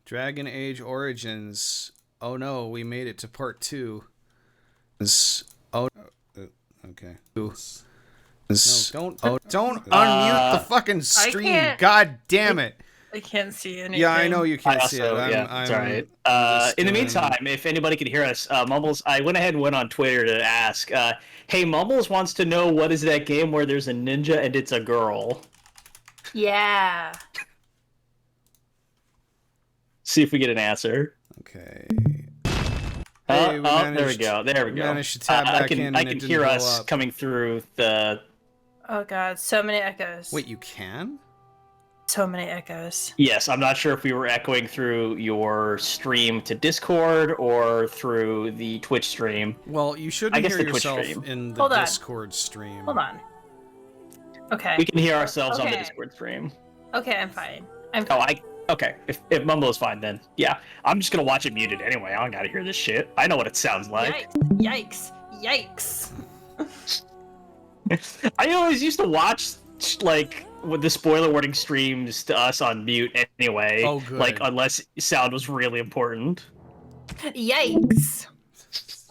Dragon Age Origins. Oh no, we made it to part 2. Oh, okay. No, don't unmute the fucking stream. God damn it. I can't see anything. Yeah, I know you can't see it. It's alright. In the meantime, if anybody could hear us, Mumbles, I went ahead and went on Twitter to ask, hey, Mumbles wants to know what is that game where there's a ninja and it's a girl? Yeah. See if we get an answer. Okay. Hey, there we go. There we go. Managed to tab back in. I can hear us coming through the. Oh god, so many echoes. Wait, you can? So many echoes. Yes, I'm not sure if we were echoing through your stream to Discord or through the Twitch stream. Well, you shouldn't hear yourself in the Discord stream. Hold on. Okay. We can hear ourselves on the Discord stream. Okay, I'm fine. I'm fine. Okay. If Mumbo's fine, then yeah. I'm just gonna watch it muted anyway. I don't gotta hear this shit. I know what it sounds like. Yikes. Yikes. I always used to watch, like, with the spoiler warning streams to us on mute anyway. Oh, good. Like, unless sound was really important. Yikes.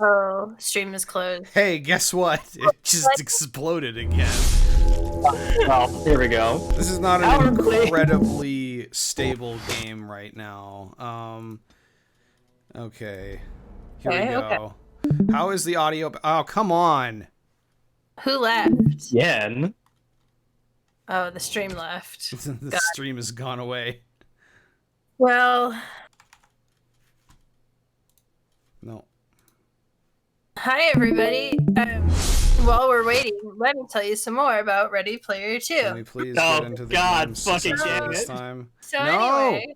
Oh, stream is closed. Hey, guess what? It just exploded again. Well, here we go. This is not an incredibly stable game right now. Okay. Here we go. Okay. How is the audio? Oh, come on. Who left? Yen. Oh, the stream left. The stream has gone away. Well. No. Hi, everybody. While we're waiting, let me tell you some more about Ready Player 2. Can we please get into the game fucking this time? So anyway.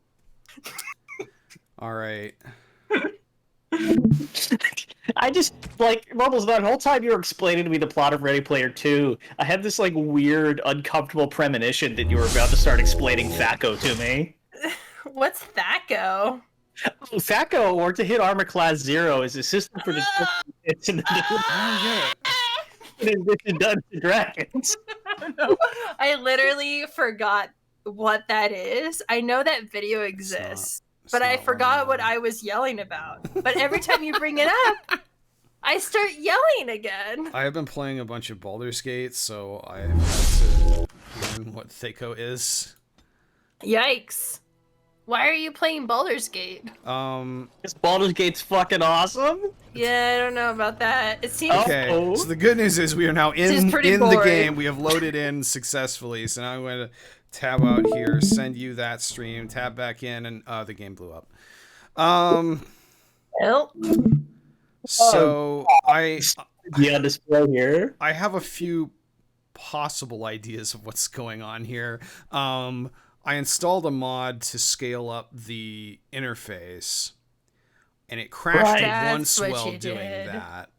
All right. I just, like, Mumbles, that whole time you were explaining to me the plot of Ready Player 2, I had this, like, weird, uncomfortable premonition that you were about to start explaining THACO to me. What's THACO? THACO, or to hit armor class 0, is a system for determining Dungeons & Dragons. I literally forgot what that is. I know that video exists, but I forgot what I was yelling about. But every time you bring it up, I start yelling again. I have been playing a bunch of Baldur's Gate, so I have had to learn what THACO is. Yikes. Why are you playing Baldur's Gate? Because Baldur's Gate's fucking awesome. Yeah, I don't know about that. It seems okay. So the good news is we are now in the game. We have loaded in successfully. So now I'm going to tab out here, send you that stream, tab back in, and the game blew up. Well. So I on display here. I have a few possible ideas of what's going on here. I installed a mod to scale up the interface, and it crashed once while doing that.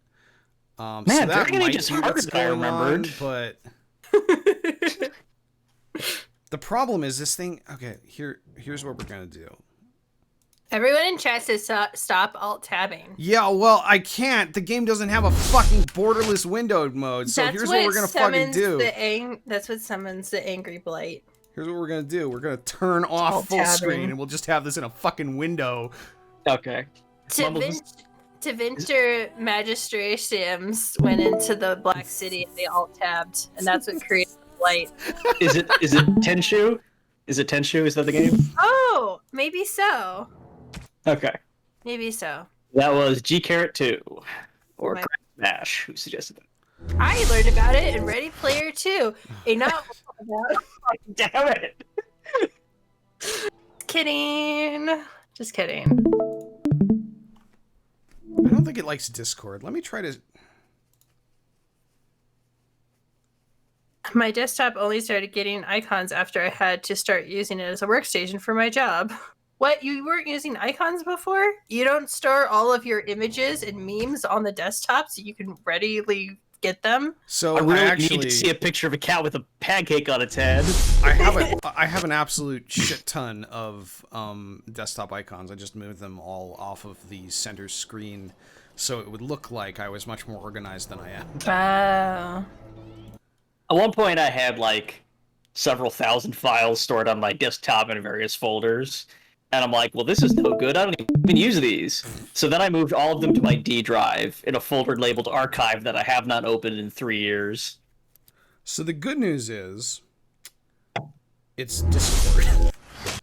Man, so that Dragon might Age is be harder what's than I going on, remembered. but the problem is this thing. Okay, here's what we're gonna do. Everyone in chat says stop alt-tabbing. Yeah, well, I can't. The game doesn't have a fucking borderless windowed mode, so here's what we're gonna fucking do. That's what summons the angry blight. Here's what we're gonna do. We're gonna turn off full screen, and we'll just have this in a fucking window. Okay. Tevinter Magistratiums went into the Black City and they alt-tabbed, and that's what created the blight. Is it Tenchu? Is it Tenchu? Is that the game? Oh, maybe so. Okay. Maybe so. That was G-Carrot2, or Crack Smash, who suggested it. I learned about it in Ready Player 2. A novel about... Damn it! Kidding. Just kidding. I don't think it likes Discord. Let me try to... My desktop only started getting icons after I had to start using it as a workstation for my job. What? You weren't using icons before? You don't store all of your images and memes on the desktop so you can readily get them? So I really need to see a picture of a cat with a pancake on its head. I have an absolute shit ton of desktop icons. I just moved them all off of the center screen so it would look like I was much more organized than I am. Wow. At one point I had like several thousand files stored on my desktop in various folders. And I'm like, well, this is no good. I don't even use these. So then I moved all of them to my D drive in a folder labeled archive that I have not opened in 3 years. So the good news is, it's Discord.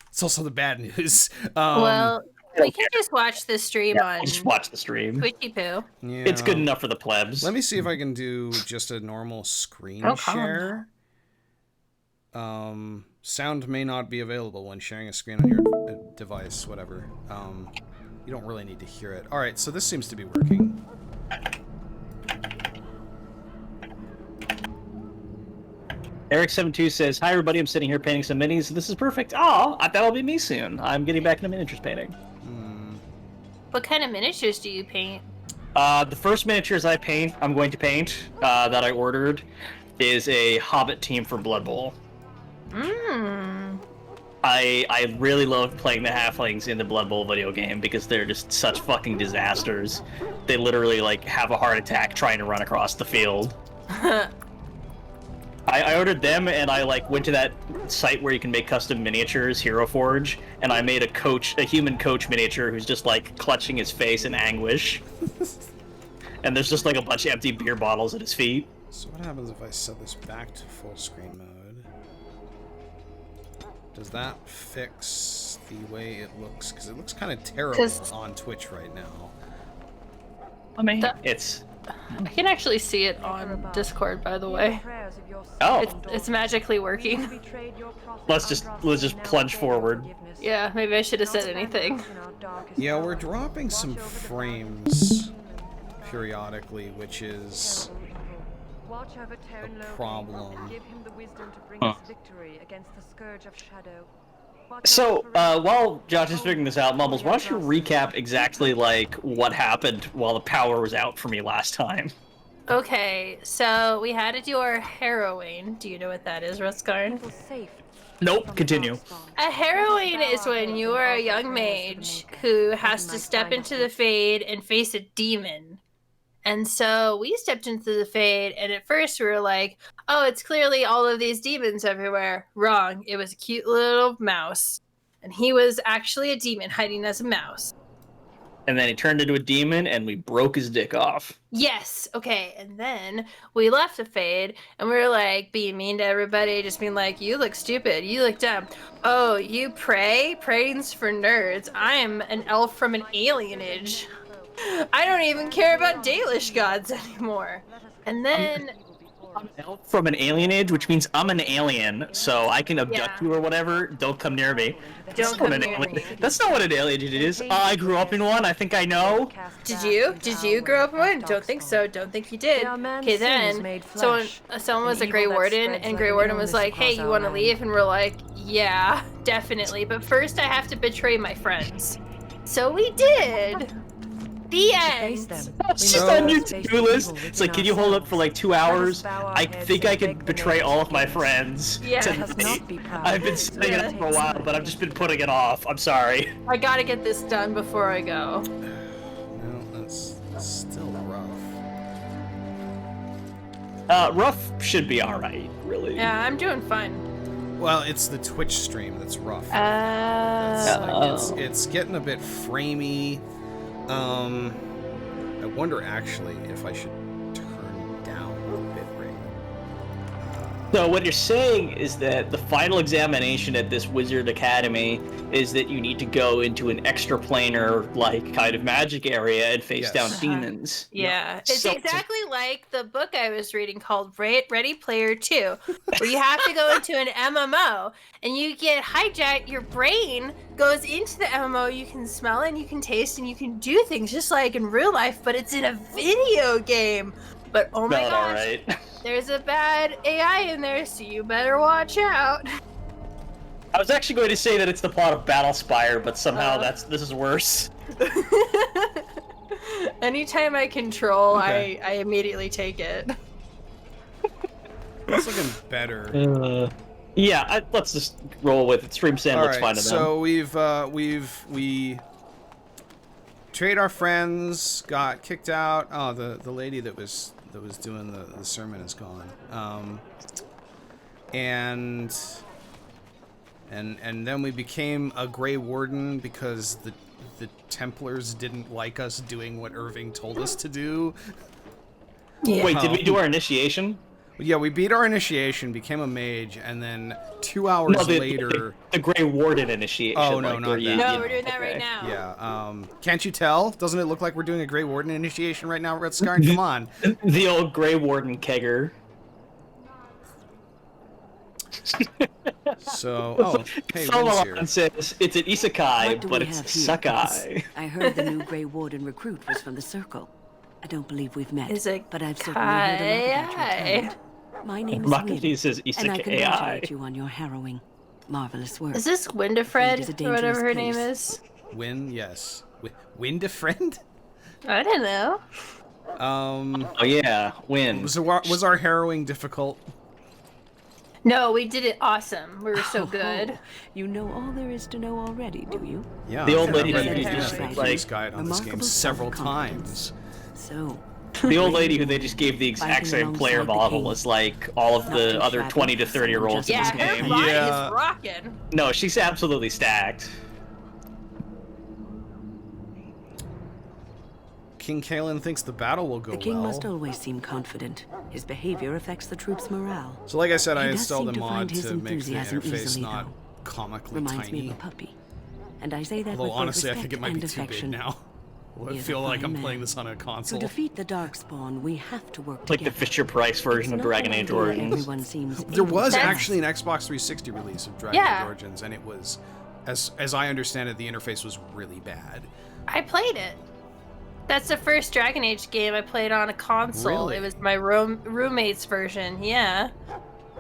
It's also the bad news. Well, we can just watch the stream on Just watch the stream. Twitchy Poo. Yeah. It's good enough for the plebs. Let me see if I can do just a normal screen Oh, share. Sound may not be available when sharing a screen on your device, whatever. You don't really need to hear it. All right, so this seems to be working. Eric72 says, hi everybody, I'm sitting here painting some minis. This is perfect. Oh, that'll be me soon. I'm getting back into miniatures painting. What kind of miniatures do you paint? The first miniatures I'm going to paint, that I ordered, is a Hobbit team for Blood Bowl. I really love playing the halflings in the Blood Bowl video game because they're just such fucking disasters. They literally, like, have a heart attack trying to run across the field. I ordered them, and I went to that site where you can make custom miniatures, Hero Forge, and I made a human coach miniature who's just clutching his face in anguish. And there's just a bunch of empty beer bottles at his feet. So what happens if I set this back to full screen mode? Does that fix the way it looks? Because it looks kind of terrible on Twitch right now. I mean, I can actually see it on Discord, by the way. Oh, it's magically working. let's just plunge forward. Yeah, maybe I should have said anything. Yeah, we're dropping some frames periodically, which is a problem. Huh. So, while Josh is figuring this out, Mumbles, why don't you recap exactly, what happened while the power was out for me last time? Okay, so we had to do our harrowing. Do you know what that is, Rutskarn? Nope, continue. A harrowing is when you are a young mage who has to step into the Fade and face a demon. And so we stepped into the Fade, and at first we were like, oh, it's clearly all of these demons everywhere. Wrong. It was a cute little mouse. And he was actually a demon hiding as a mouse. And then he turned into a demon, and we broke his dick off. Yes. Okay. And then we left the Fade, and we were being mean to everybody, just being like, you look stupid. You look dumb. Oh, you pray? Praying's for nerds. I am an elf from an alienage. I don't even care about Dalish gods anymore. And then... I'm an elf from an alien age, which means I'm an alien, so I can abduct you or whatever. Don't come near me. Don't come near me. That's not what an alien age is. I grew up in one. I think I know. Did you? Did you grow up in one? Don't think so. Don't think you did. Okay, then someone was a Grey Warden, and Grey Warden was like, hey, you want to leave? And we're like, yeah, definitely. But first I have to betray my friends. So we did. The end. It's just on your to-do list. It's like, can you hold up for 2 hours? I think I can betray all of my friends tonight. I've been setting it up for a while, but I've just been putting it off. I'm sorry. I gotta get this done before I go. No, that's still rough. Rough should be alright, really. Yeah, I'm doing fine. Well, it's the Twitch stream that's rough. It's getting a bit framey. I wonder actually if I should turn down the bitrate. So what you're saying is that the final examination at this Wizard Academy is that you need to go into an extraplanar, kind of magic area and face down demons. Yeah, it's exactly like the book I was reading called Ready Player 2, where you have to go into an MMO and you get hijacked. Your brain goes into the MMO. You can smell and you can taste and you can do things just like in real life, but it's in a video game. But oh my gosh, right. There's a bad AI in there, so you better watch out. I was actually going to say that it's the plot of Battlespire, but somehow this is worse. Anytime I control, I immediately take it. It's looking better. Yeah, let's just roll with it. Stream Sam looks fine to them. So we trade our friends, got kicked out. Oh, the lady that was doing the sermon is gone. And and then we became a Grey Warden because the Templars didn't like us doing what Irving told us to do. Yeah. Wait, did we do our initiation? Yeah, we beat our initiation, became a mage, and then 2 hours later... The Grey Warden initiation. Oh, no, like, not where that. No, we're doing that right now. Yeah, can't you tell? Doesn't it look like we're doing a Grey Warden initiation right now, Rutskarn? Come on. The old Grey Warden kegger. So, oh, hey, Wynn's here. Solomon says it's an isekai, but it's Sakai. I heard the new Grey Warden recruit was from the Circle. I don't believe we've met, Is it but I've certainly heard a lot about your talent. My name is Makati Wynn, says and I isekai. congratulate you on your harrowing, marvelous work. Is this Fate is a Windifred, or whatever her dangerous name place. is? Wynn, yes. Windifriend? I don't know. Oh yeah, Win. Was our harrowing difficult? No, we did it awesome. We were so good. Oh, you know all there is to know already, do you? Yeah. The old I've lady read who the just, FAQs like, guide on this game remarkable several self-confidence. times. So, The old lady who they just gave the exact same player model as like all of the other 20 to 30 year olds in Yeah, this her game. body Yeah. is rocking. No, she's absolutely stacked. King Kalen thinks the battle will go the king well. must always seem confident. His behavior affects the troops' morale. So like I said, I He does installed seem a to mod find his to make the enthusiasm interface easily, not though. comically Reminds me tiny. of a puppy. And I say that Although with both honestly, I respect think it might and be too big affection. now. I He is a feel like fine I'm man. playing this on a console. To defeat the Darkspawn, we have to work Like the together. Fisher Price version of It's not Dragon an Age idea Origins. everyone seems There was able to actually an grasp. Xbox 360 release of Dragon Yeah. Age Origins, and it was, as I understand it, the interface was really bad. I played it. That's the first Dragon Age game I played on a console. Really? It was my roommate's version. Yeah.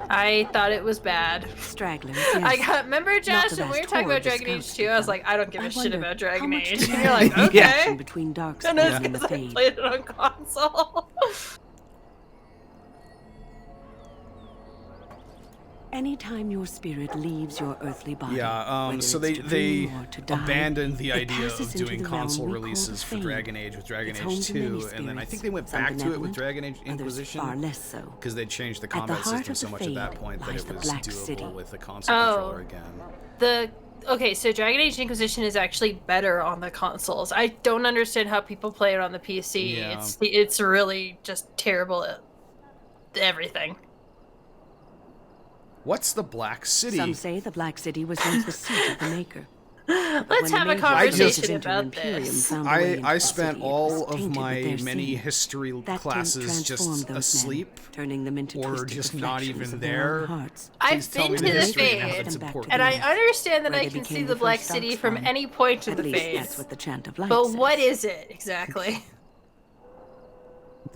I thought it was bad. Stragglers, I yes. got, remember Not Josh, the when we were best talking horror about Dragon Age discounts 2, I was though. like, I don't give a shit wonder about how Dragon much Age. do And you you're like, know okay. connection between And Darkspawn it's and the because I Fade. played it on console. Anytime your spirit leaves your earthly body, Yeah, whether so it's they to dream or to die, abandoned the it idea passes of into doing the realm console we call releases the for Fade. Dragon Age with Dragon It's Age home to 2, many and then I think spirits, they went some back to it with benevolent, Dragon Age others Inquisition far less so. because they changed the At the combat heart system of so the much at that Fade point that lies it the was Black doable City. with the console Oh. controller again. Okay, so Dragon Age Inquisition is actually better on the consoles. I don't understand how people play it on the PC. Yeah. It's really just terrible at everything. What's the Black City? Some say the Black City was once the seat of the Maker. Let's When the have a major conversation Imperium about found this. a way into I the spent city, it all was of tainted my with their many sin. history That taint classes just transformed those men, asleep, turning them into or twisted just not reflections even of their own there. hearts. I've Please tell been me to the the history and how Fade, it's Back to important. and I Yes. understand that Where I they can see became the the Black first City from Darkspawn. any point of At the least Fade. that's what the Chant of Light But says. what is it exactly?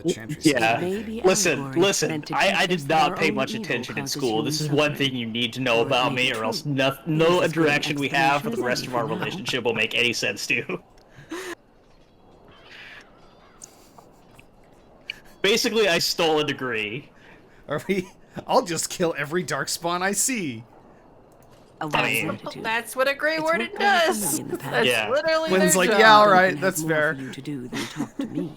The Chantry City. Yeah. Maybe Listen, allegory listen. meant to I teach did us not our pay own much evil attention in causes school. human This is one suffering. thing you need to know Or it about may me, be or else true. no This interaction is good we have for the explanation rest of our for now. relationship will make any sense to you. Basically, I stole a degree. Are we? I'll just kill every Darkspawn I see. A wise mean- attitude. That's what a Grey It's Warden worked well for does. me in the past. That's Yeah. literally Wynn's their like, job. yeah, all Don't right, you have that's more fair. for you to do than talk to me.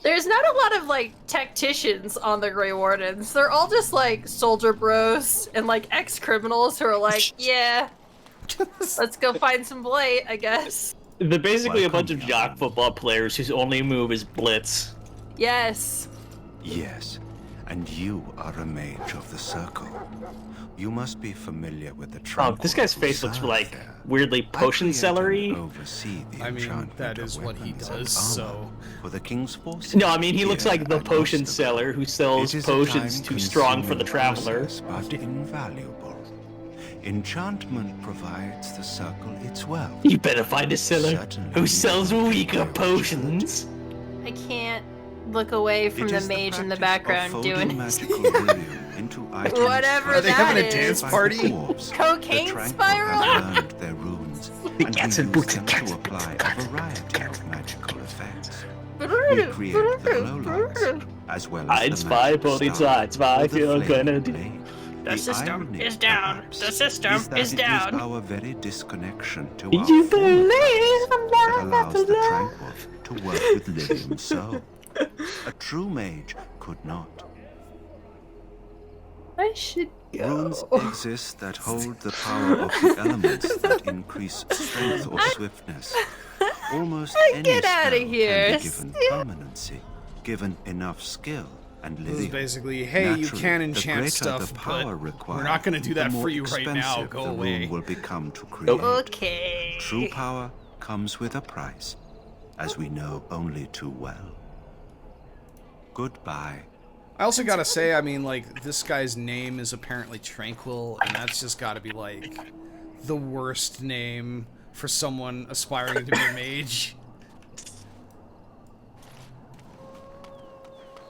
There's not a lot of like tacticians on the Grey Wardens. They're all just like soldier bros and like ex-criminals who are like, yeah, let's go find some blight, I guess. They're basically a bunch of Welcome, jock young. football players whose only move is blitz. Yes. Yes, and you are a mage of the Circle. You must be familiar with the Oh, tranquil this guy's who face looks serve like there. weirdly I potion create and celery. oversee the I mean, enchantment that of is what he weapons and does, armor so... for the king's forces. No, I mean he looks here like the and potion most of seller who it. sells It is a potions too strong for the time-consuming traveler. process, but invaluable. Enchantment provides the Circle its wealth. You better find a seller Certainly who you sells will weaker prevail. potions. I can't look away from It the is mage in the practice of background folding doing his magical helium into items Whatever Are they having a that dance is. party? Cocaine spiral? Have learned their runes, and cats we and use boots them and cats to and apply boots and a variety of magical effects. We Brrrr, create the brrrr, lowlights, brrrr. as well as Ein, the zwei, magic Pony, star zwei, zwei, or the you're flame gonna do- blade. The system irony, is down. perhaps, The system is that is it down. our very disconnection to You our former believe practice I'm that not allows to the love. tranquil to work with Lydium so. A true mage could not. I should Runes go. exist that hold the power of the elements that increase strength or swiftness. Almost any Get spell outta here. can be given permanency, given enough skill and This is living. basically, hey, you Naturally, can the enchant greater stuff, the power but required, we're not going to do the that more for you right now. expensive Go the away. rune will become to create. Okay. True power comes with a price, as we know only too well. Goodbye. I also gotta say, I mean, like, this guy's name is apparently Tranquil, and that's just gotta be, like, the worst name for someone aspiring to be a mage.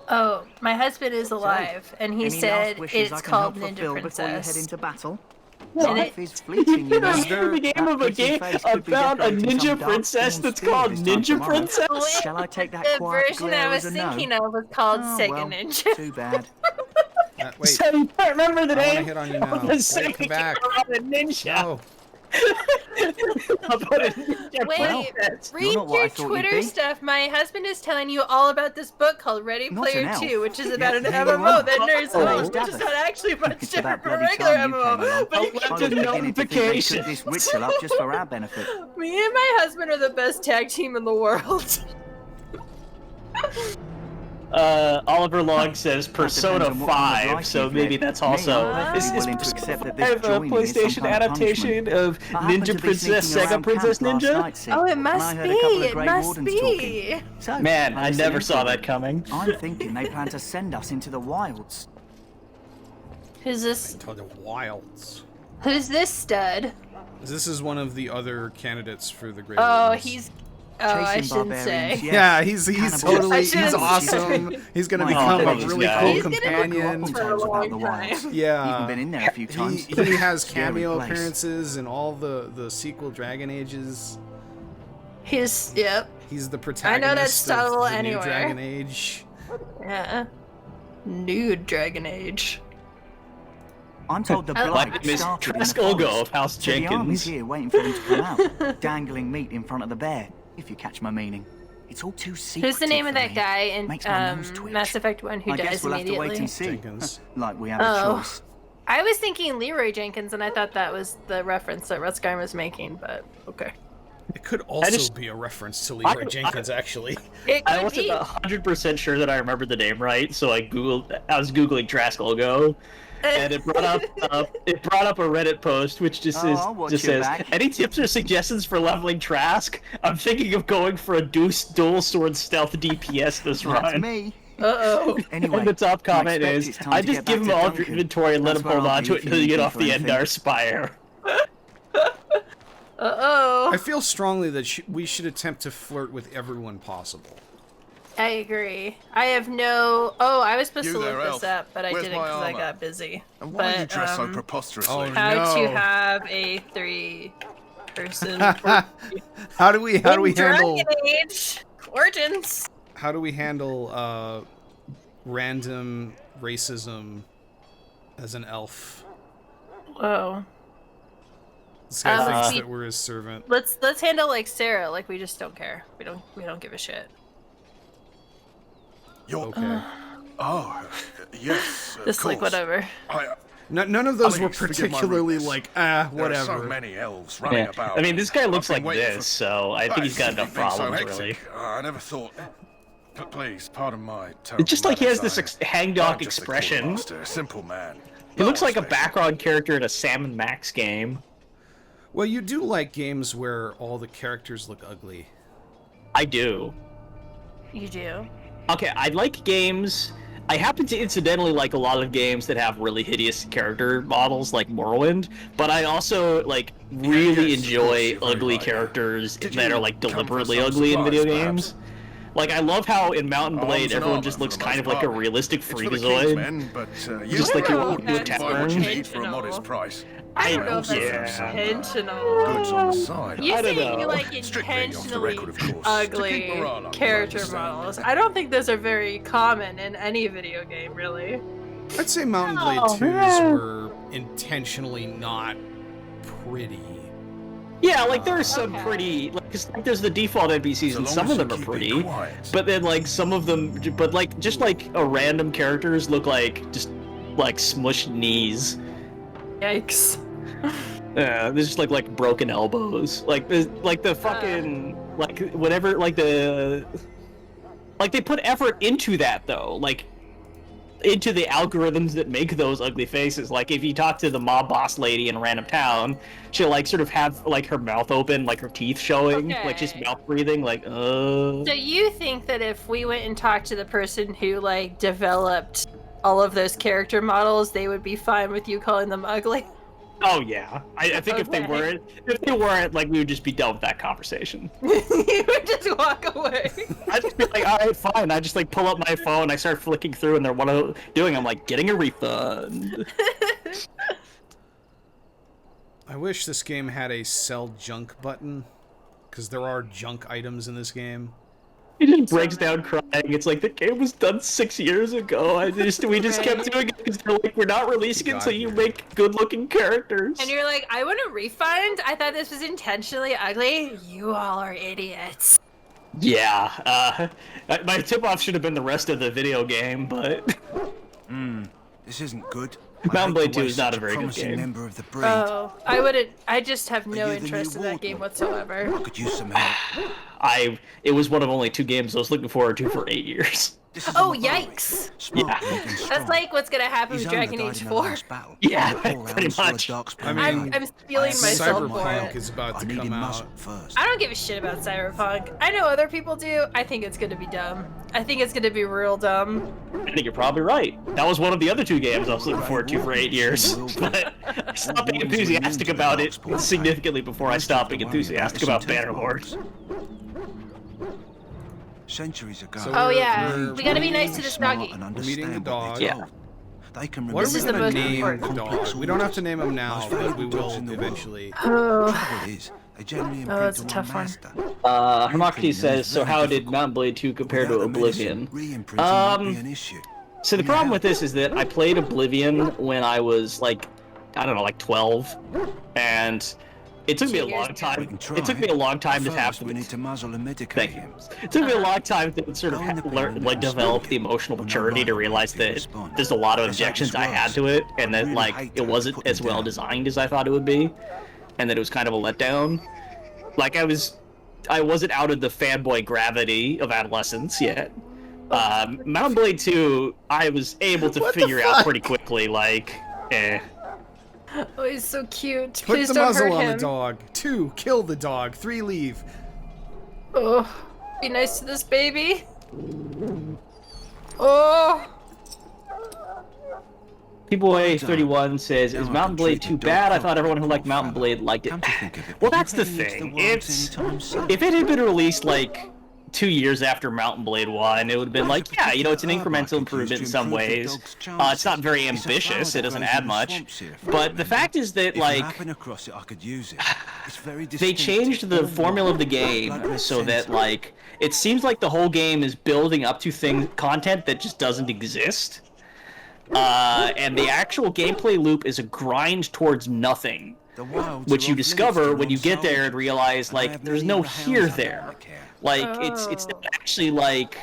Oh, my husband is alive, and he Any said last wishes I it's can called help Ninja fulfill before you head Princess. into battle? And Life it- is fleeting, you know. Is there a game of a game about a ninja princess that's called Ninja Princess? Shall I take that The quiet version glare I was as a no? thinking of was called Oh, Sega well, Ninja. Too bad. Wait, So you can't remember the I wanna name hit on you of now. the Wait, second come back. game of a ninja. No. About a ninja Wait, princess. read not what I your thought you'd Twitter be. stuff. My husband is telling you all about this book called Ready Not Player an elf. 2, which is about an Yet here you MMO are. that nerds Oh. host, which is not actually much It's different about from a bloody regular time you came MMO. along. But I you left I a was beginning to think they notification. cooked this ritual up just for our benefit. me and my husband are the best tag team in the world. Oliver Log says Persona depends on what kind of 5, life so you've maybe led. that's Me, also. I'm Is perfectly willing to Persona accept that 5 this a joining is some PlayStation kind of adaptation of I happened to Ninja be Princess sneaking Sega around Princess camp last Ninja? night, see, Oh, it and I must heard be. a couple of It Grey must Wardens be. talking. So, Man, I listened never in saw for that them. coming. I'm thinking they plan to send us into the wilds. Who's this? To the wilds. Who's this stud? This is one of the other candidates for the Great Oh, Wardens. he's. Oh, I Chasing shouldn't barbarians, say. yes. Yeah, he's Cannibals. totally, I he's shouldn't awesome. say. He's gonna My become God, a this really guy. cool He's gonna be companion. cool. Tales For a about the long wilds. time. Yeah. Even been in there a few times. He has Scary cameo place. appearances in all the sequel Dragon Ages. He's. Yep. He's the I protagonist know that's subtle of the new anywhere. Dragon Age. Yeah. Nude Dragon Age. I'm told the I blight like Miss started in the Traskolgo forest. of House So the army's Jenkins. here waiting for them to come out, dangling meat in front of the bear, if you catch my meaning. It's all too secret. Who's the name of that guy in Makes my nose twitch. Mass Effect 1 who I guess dies we'll have to wait immediately? and see. Jenkins. Like we have Oh. a choice. I was thinking Leroy Jenkins, and I thought that was the reference that Rutskarn was making, but okay. It could also just- be a reference to Leroy Jenkins, actually. It I could wasn't be. 100% sure that I remembered the name right, so I was googling Traskolgo, and it brought up a Reddit post which just I'll watch just your says, back. "Any tips or suggestions for leveling Trask? I'm thinking of going for a dual sword stealth DPS this That's run." me. Uh-oh. Anyway, And the top I comment expect is, it's time "I to just get give back him to all of your Duncan. inventory and let That's him where hold I'll on be to it if you until you need get me off for the anything. Endar Spire." Uh-oh. I feel strongly that we should attempt to flirt with everyone possible. I agree. I have no... Oh, I was supposed You to look there, this Elf. up, but I Where's didn't my because I armor? got busy. And why are you But, dressed so preposterously? Oh, how no. to have a 3-person... How do we handle Dragon Age Origins. how do we handle random racism as an elf? Whoa. This guy thinks we- that we're his servant. Let's handle like Sarah, like we just don't care. We don't give a shit. You're... Okay. Oh, yes, of Just like course. whatever. None of those I mean, were forgive my particularly rudeness. like, There are whatever. so many elves running Yeah. about. I mean, this guy looks I've like been waiting this, for- so I think he's got enough It's been so problems, hectic. really. I never thought... But please, pardon my terrible It's just like he has manners. this hangdog I'm just a expression. quartermaster, a simple man. He looks Not like a special. background character in a Sam and Max game. Well, you do like games where all the characters look ugly. I do. You do. Okay, I like games. I happen to incidentally like a lot of games that have really hideous character models, like Morrowind. But I also like really yes, of enjoy course, you're very ugly right. characters Did that you are like come for deliberately some ugly in video supplies, games. Like I love how in Mountain Blade Arms and everyone armor just for looks the kind most of like a part. realistic It's for the freakazoid. king's men, but you Just like can your afford ordinary to buy what you tavern. need for a modest price. I don't I know if also that's have some, intentional. goods on the side. You I don't say know. you like Strictly off the intentionally record, of course. To keep ugly morale up, character you understand. models. I don't think those are very common in any video game, really. I'd say Mountain Blade Oh, 2s were intentionally not pretty. Yeah, like there's some Okay. pretty, like, 'cause, like there's the default NPCs So and long some as of you them are keep it pretty, quiet. but then like some of them, but like just like a random characters look like just like smushed knees. Yikes. There's just like broken elbows. Like the fucking like whatever like the like they put effort into that though. Like into the algorithms that make those ugly faces. Like if you talk to the mob boss lady in a random town, she'll like sort of have like her mouth open, like her teeth showing, like just mouth breathing, like So you think that if we went and talked to the person who like developed all of those character models, they would be fine with you calling them ugly? Oh yeah, I think if they weren't, like we would just be done with that conversation. You would just walk away. I'd just be like, all right, fine. I just like pull up my phone, I start flicking through, and they're I'm like getting a refund. I wish this game had a sell junk button, because there are junk items in this game. He just breaks down crying. It's like the game was done 6 years ago. We just kept doing it because they're like, we're not releasing it until you make good-looking characters. And you're like, I want a refund? I thought this was intentionally ugly. You all are idiots. Yeah, my tip-off should have been the rest of the video game, but... This isn't good. Mountain Blade 2 is not a very good game. Member of the breed. Oh, I just have no interest in that game whatsoever. I could use some help. It was one of only 2 games I was looking forward to for 8 years. Oh, yikes! Yeah. That's like what's gonna happen with Dragon Age 4. Yeah, pretty much. I mean, I'm stealing myself for Cyberpunk it. is about to come out. I don't give a shit about Cyberpunk. I know other people do. I think it's gonna be dumb. I think it's gonna be real dumb. I think you're probably right. That was one of the other 2 games I was looking forward to for 8 years. But I stopped being enthusiastic about it significantly before I stopped being enthusiastic about Bannerlord. Centuries ago. So Oh yeah, we gotta be nice to this doggy. We're meeting the dog. Yeah. They can What are we is the gonna most name the important. dog? We don't have to name him now, but we will eventually. Oh, That's a tough one. Hermocrates says, so how did Mountain Blade 2 compare to Oblivion? So the problem with this is that I played Oblivion when I was like, I don't know, like 12, and it took me a long time. It took me a long time to have We need to muzzle and medicate Thank you. him. It took me a long time to sort of learn, like develop the emotional maturity to realize that there's a lot of objections I had to it, and that like it wasn't as well designed as I thought it would be, and that it was kind of a letdown. Like I wasn't out of the fanboy gravity of adolescence yet. Mountain Blade 2, I was able to figure out pretty quickly, like, oh, he's so cute. Put Please the don't hurt muzzle on him. the dog. 2, kill the dog. 3, leave. Oh, be nice to this baby. Oh. People31 says, is Mountain Blade 2 bad? I thought everyone who liked Mountain Blade liked it. Well, that's the thing. If it had been released like 2 years after Mountain Blade 1, it would have been like, yeah, you know, it's an incremental improvement in some ways. It's not very ambitious, it doesn't add much. But the fact is that, like, they changed the formula of the game so that, like, it seems like the whole game is building up to content that just doesn't exist. And the actual gameplay loop is a grind towards nothing, which you discover when you get there and realize, like, there's no here there. Like, it's not actually, like,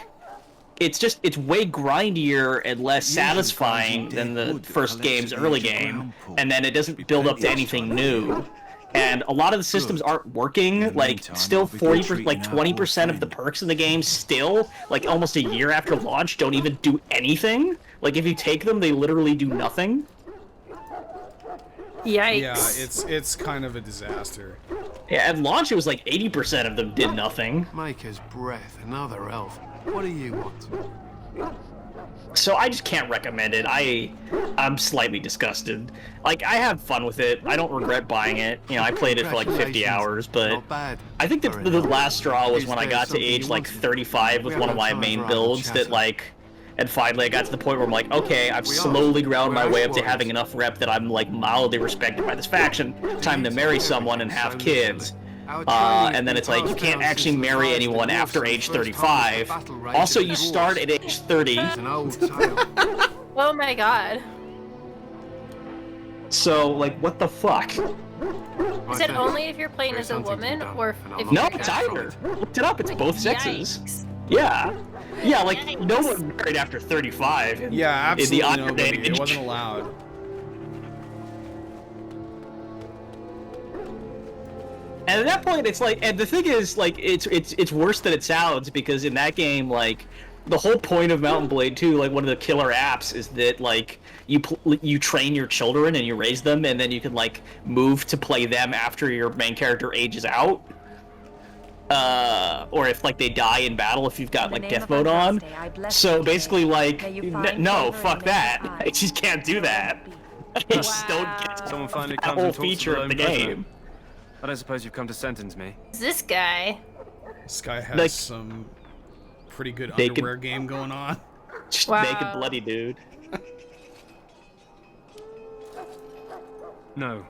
it's way grindier and less satisfying than the first game's early game, and then it doesn't build up to anything new. And a lot of the systems aren't working, like, still 40%, like, 20% of the perks in the game still, like, almost a year after launch, don't even do anything. Like, if you take them, they literally do nothing. Yikes. Yeah, it's kind of a disaster. Yeah, at launch it was like 80% of them did nothing. Maker's breath, another elf. What do you want? So I just can't recommend it. I'm slightly disgusted. Like, I have fun with it. I don't regret buying it. You know, I played it for like 50 hours, but I think that the last straw was when I got to age like 35 with one of my main builds that like, and finally I got to the point where I'm like, okay, I've slowly ground my way up to having enough rep that I'm like mildly respected by this faction. Time to marry someone and have kids. And then it's like, you can't actually marry anyone after age 35. Also, you start at age 30. Oh my god. So, like, what the fuck? Is it only if you're playing as a woman, or if No, you're it's either. Looked it up, it's both sexes. Yikes. Yeah. Yeah, like no one married after 35. Yeah, absolutely In the Iron nobody. Age. It wasn't allowed. And at that point, it's like, and the thing is, like, it's worse than it sounds, because in that game, like, the whole point of Mountain Blade 2, like, one of the killer apps is that, like, you train your children and you raise them, and then you can, like, move to play them after your main character ages out. Or if, like, they die in battle if you've got, like, death mode on. So basically, like, no, fuck that. I just can't do that. I just don't get Someone finally that comes whole and talks to feature the of the lone prisoner. game. I don't suppose you've come to sentence me. This guy. This guy has Like, some pretty good naked- underwear game going on. Just Wow. naked bloody dude. No.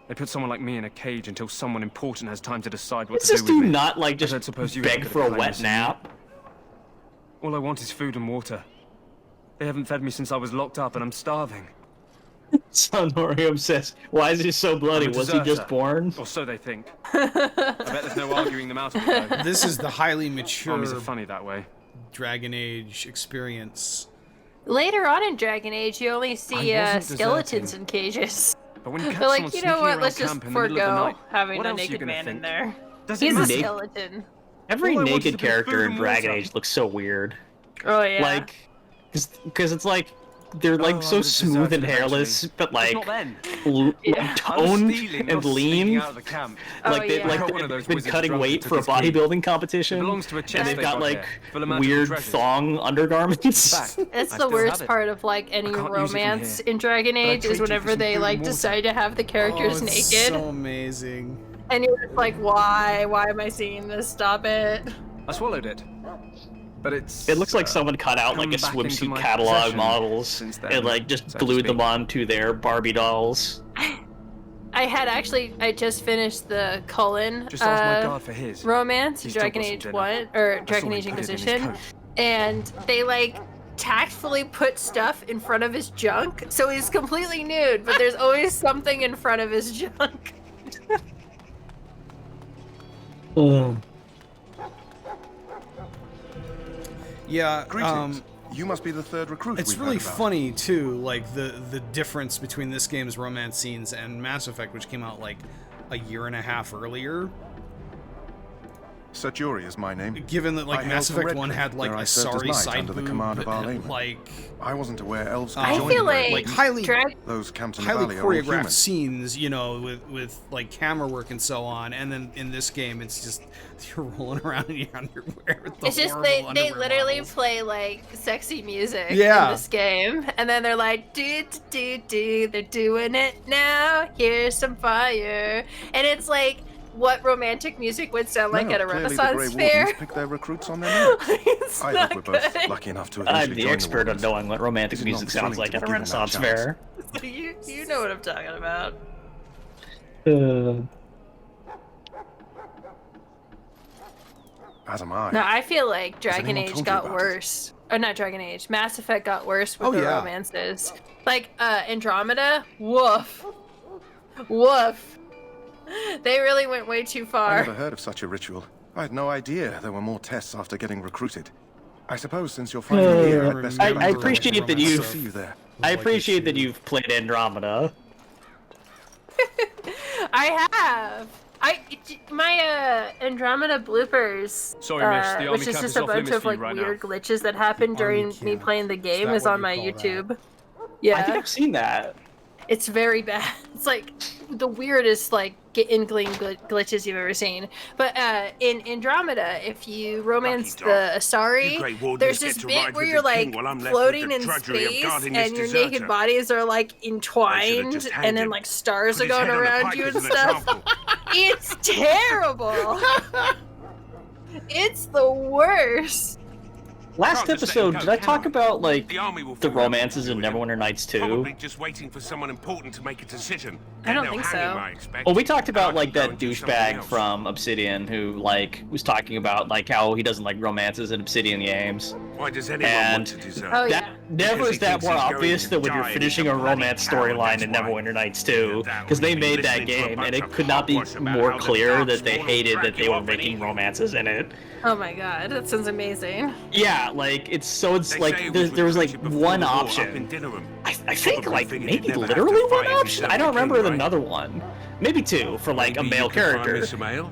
They put someone like me in a cage until someone important has time to decide what Let's to just do with do me. not, like, I don't just suppose you have beg bit of for a kindness wet in you. nap. All I want is food and water. They haven't fed me since I was locked up and I'm starving. Sonorium says, why is he so bloody? I'm a Was he just deserter. born? Or so they think. I bet there's no arguing them out of it, though. This is the highly mature Armies are funny that way. Dragon Age experience. Later on in Dragon Age, you only see I wasn't skeletons deserting. in cages. But when you catch They're like, someone you know sneaking what? around Let's just camp in the middle of the forego night, having what a else are you naked gonna man in think? there. Does it He's a matter? skeleton. Every All I want is naked a bit of character food in and Dragon water. Age looks so weird. Oh yeah. Like, because it's like, they're like Oh, I so would've smooth and deserted hairless, eventually. but Just like not then. Yeah. I was toned stealing, and not sneaking lean. out of the camp. Oh, Like, yeah. like One of those they've been wizards cutting drunk weight and for a took his key. bodybuilding competition. It belongs to a and chest they've they've got got like here, full of magical weird treasures. thong undergarments. That's I the still worst have it. part of like any I can't use it from romance here. in Dragon But I Age treat is you for whenever some they food like and water. decide to have the characters Oh, it's naked, so amazing. and you're just like, why? Why am I seeing this? Stop it. I swallowed it. But it's... It looks like someone cut out like a come back into swimsuit my catalog possession models since then, and like just so to glued them speak. onto their Barbie dolls. I just finished the Cullen Just ask my guard for his. romance, He still Dragon got some Age dinner. 1 or I Dragon saw Age him put it in his Inquisition, coat. and they like tactfully put stuff in front of his junk, so he's completely nude, but there's always something in front of his junk. Yeah, Greetings. You must be the third recruit it's we've really heard about. funny too, like the difference between this game's romance scenes and Mass Effect, which came out like a year and a half earlier. Saturi is my name. Given that like I hail Mass from Effect 1 Redcliffe, had like where I a served as sorry knight side under the boob, command of our and, Lehman. like I wasn't aware elves could I join feel the Red like, like highly Those Campton highly Valley are all human. choreographed scenes, you know, with like camera work and so on, and then in this game it's just you're rolling around in your underwear with the It's just horrible they underwear literally models. play like sexy music Yeah. in this game, and then they're like do, they're doing it now. Here's some fire, and it's like what romantic music would sound like No, at a clearly the Renaissance Grey fair. Wardens pick their recruits on their merits. It's I not hope we're both good. lucky enough to I'm eventually the join expert on Wardens. knowing what romantic Is it music not sounds thrilling like to at a be given that Renaissance chance? fair. You know what I'm talking about. As am I. No, I feel like Dragon anyone Age told you got about it? worse. Or not Dragon Age. Mass Effect got worse with Oh, the yeah. romances. Like Andromeda, woof. Woof. They really went way too I far. never heard of such a ritual. I had no idea there were more tests after getting recruited. I suppose since you're finally here, I'd best I get back to appreciate the that romance. you've- See you there. I Like appreciate it that too. you've played Andromeda. I have. My Andromeda bloopers, Sorry, miss, the army which is camp just is a off bunch limits of for you like right now. weird glitches that happened The army during me camp. playing the Is game, that is what on you my call that? YouTube. I think Yeah, I've seen that. it's very bad. It's like the weirdest like inkling glitches you've ever seen. But in Andromeda, if you romance Lucky the dog. Asari, You Grey Wardens there's get this to bit ride where with you're the king like while I'm left with floating the in drudgery of space guarding and this your deserter. naked bodies are like entwined, just hanged and then him. like stars Put are his going head on a around pike you as and an stuff. example. It's terrible. It's the worst. Last Can't just let episode, him go, did I can talk I? about like The army will the fall out romances in with him. Neverwinter Nights 2? Probably just waiting for someone important to make a decision. I don't Then think they'll hang so. him, I expect. Well, we talked about And I like can go that and do something douchebag else. from Obsidian who like was talking about like how he doesn't like romances in Obsidian games. Why does anyone and- want to desert? Oh yeah. never is that more obvious than when you're finishing a romance storyline in Neverwinter Nights 2, because they made that game, and it could not be more clear that they hated that they were making romances in it. Oh my god, that sounds amazing. Yeah, like, it's like, there was like one option. I think like maybe literally one option? I don't remember another one. Maybe two for like a male character.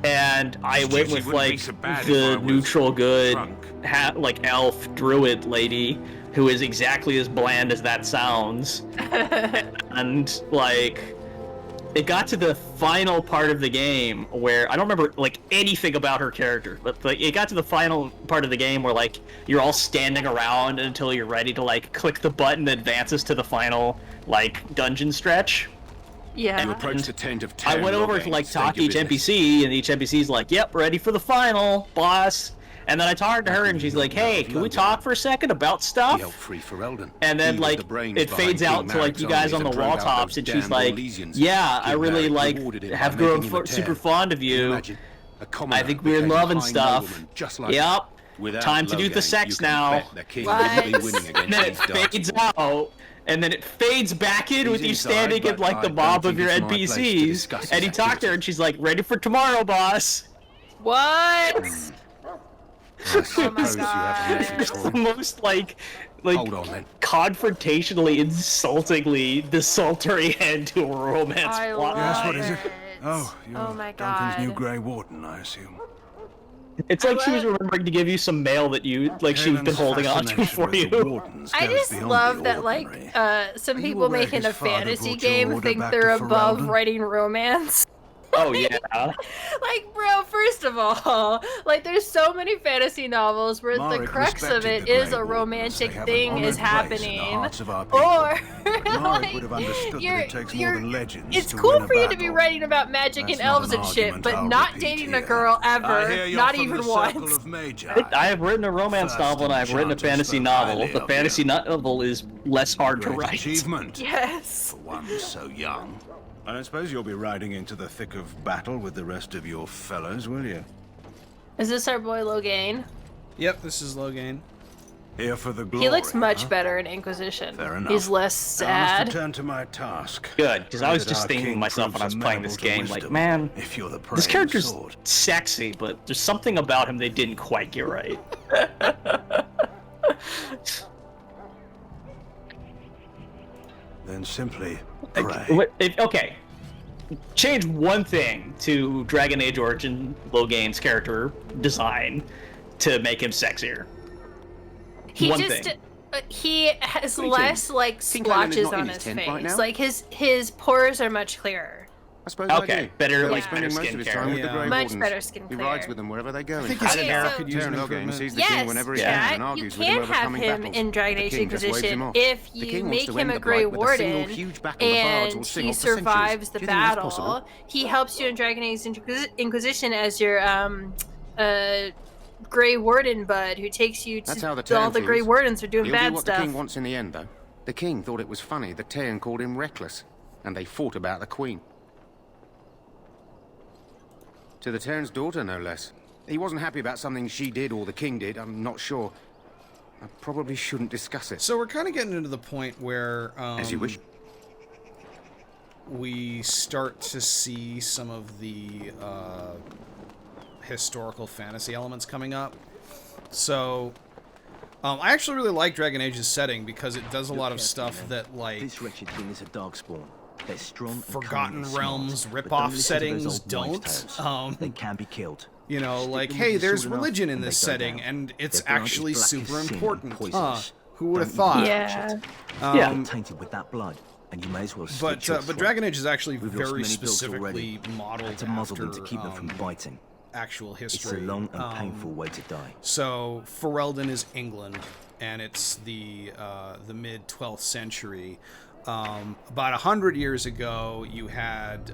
And I went with like the neutral good like elf druid lady who is exactly as bland as that sounds. And like it got to the final part of the game where I don't remember like anything about her character, but like it got to the final part of the game where like you're all standing around until you're ready to like click the button that advances to the final like dungeon stretch. Yeah. You approach the tent of I went over to like talk to each NPC, and each NPC's like, "Yep, ready for the final, boss." And then I talked to her, and she's like, "Hey, can we talk for a second about stuff?" And then like it fades out to like you guys on the wall tops, and she's like, "Yeah, I really like have grown super fond of you. I think we're in love and stuff. Yep. Time to do the sex now." And then it fades out. And then it fades back in with you standing in like the mob of your NPCs, and you talk to her, and she's like, "Ready for tomorrow, boss." What? Oh my god! It's the most like confrontationally, insultingly desultory end to a romance plot. Yes, what is it? Oh, oh my Duncan's god. new Grey Warden, I assume. It's like she was remembering to give you some mail that you like she's been holding on to for you. I just love that like some people making a fantasy game think they're above writing romance. Oh yeah. Like, bro, first of all, like there's so many fantasy novels where the crux of it is a romantic thing is happening. Or like, it's cool for you to be writing about magic and elves and shit, but not dating a girl ever, not even once. I have written a romance novel and I've written a fantasy novel. The fantasy novel is less hard to write. Yes. For one so young. I don't suppose you'll be riding into the thick of battle with the rest of your fellows, will you? Is this our boy Logain? Yep, this is Logain. Here for the glory. He looks much better in Inquisition. Fair enough. He's less sad. I must return to my task. Good, because I was just thinking to myself when I was playing this game, like, man, this character's sexy, but there's something about him they didn't quite get right. Then simply pray. Okay. Change one thing to Dragon Age Origin Logain's character design to make him sexier. One thing. He has less like splotches on his face. Like his pores are much clearer. I suppose okay, better like like spending better most of skin his time with the care. Grey Much Wardens. better skin He clear. rides with them wherever they go. I think his hair could use an improvement. Sees the king whenever he can and argues with him You over can have coming him battles. in Dragon The Age king just waves him Inquisition off. if The you king wants make to him end a the Grey blight with a single Warden huge battle the bards will and sing he off for centuries. survives the Do you think that's battle. possible? He helps you in Dragon Age Inquisition as your Grey Warden bud who takes you That's to how the all the Tern Grey feels. Wardens are doing He'll do bad what stuff. the king wants in the end, though. The king thought it was funny that Tern called him reckless, and they fought about the queen. To the Tern's daughter, no less. He wasn't happy about something she did or the king did, I'm not sure. I probably shouldn't discuss it. So we're kind of getting into the point where As you wish. we start to see some of the historical fantasy elements coming up. So I actually really like Dragon Age's setting because it does a lot of stuff that like This wretched thing is a darkspawn. They're strong and Forgotten cunning and Realms smart, but ripoff don't listen to those settings old wives' don't. tales. They can be killed. You know, Stick like, them hey, with the there's sword enough religion in and this they go setting, down. and it's Their blood is actually black as super sin and important. poisonous. Who would have Don't thought? eat Yeah. Yeah. Tainted with that blood, and you may as well But slit your but throat. Dragon Age is actually We've lost very many dogs specifically already. modeled Had to muzzle after them to keep them from biting. actual It's history. a long and painful way to die. So Ferelden is England, and it's the mid 12th century. About 100 years ago, you had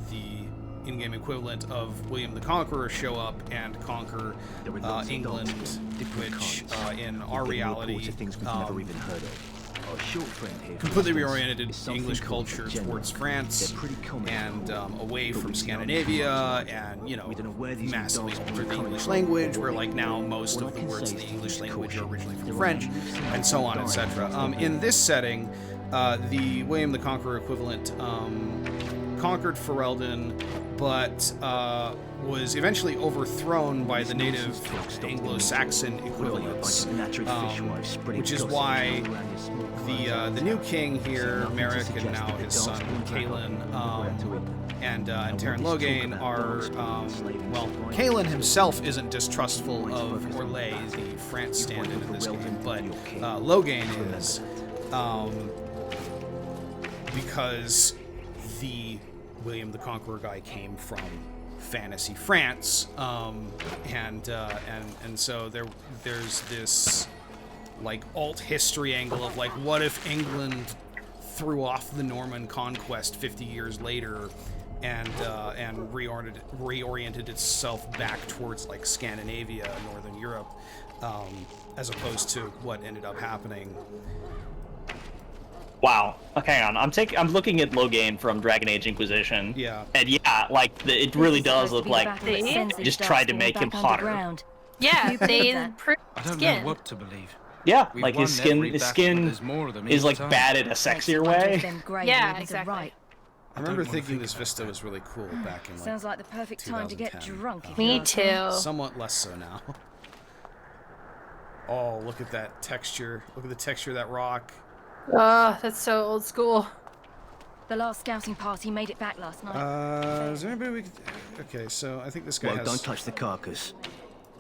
the in-game equivalent of William the Conqueror show up and conquer England, which in our reality Our short friend here completely for instance, reoriented is something English called culture the general. towards France They're pretty common, and away but from we cannot Scandinavia command. and, you know, We don't know where these new massively dogs over are the coming English from. language, where like now most All of I the can words say in the is English use language are caution. originally from There are French, many and so on, etc. In this setting, the William the Conqueror equivalent conquered Ferelden, but was eventually overthrown by the native Anglo-Saxon equivalents, which is why the new king here, Merrick, and now his son Kaelin, and Taron Logain are, well, Kaelin himself isn't distrustful of Orlais, the France stand-in in this game, but Logain is, because the William the Conqueror guy came from fantasy France, and so there's this like alt history angle of like, what if England threw off the Norman conquest 50 years later and reoriented itself back towards like Scandinavia, Northern Europe, as opposed to what ended up happening. Wow. Okay, hang on. I'm looking at Logain from Dragon Age Inquisition. Yeah. And yeah, like it really does look like they just tried to make him hotter. Yeah, they improved I don't skin. know what to believe. Yeah, We've like won his every battle, skin there's more of them is each like time. bad in a sexier way. Yeah, exactly. I remember thinking this Vista was really cool back in like Sounds like the perfect time to get 2010. drunk. if Me you ask me. too. Somewhat less so now. Oh, look at that texture. Look at the texture of that rock. Oh, that's so old school. The last scouting party made it back last night. Is there anybody we could... Okay, so I think this guy Well, has don't touch the carcass.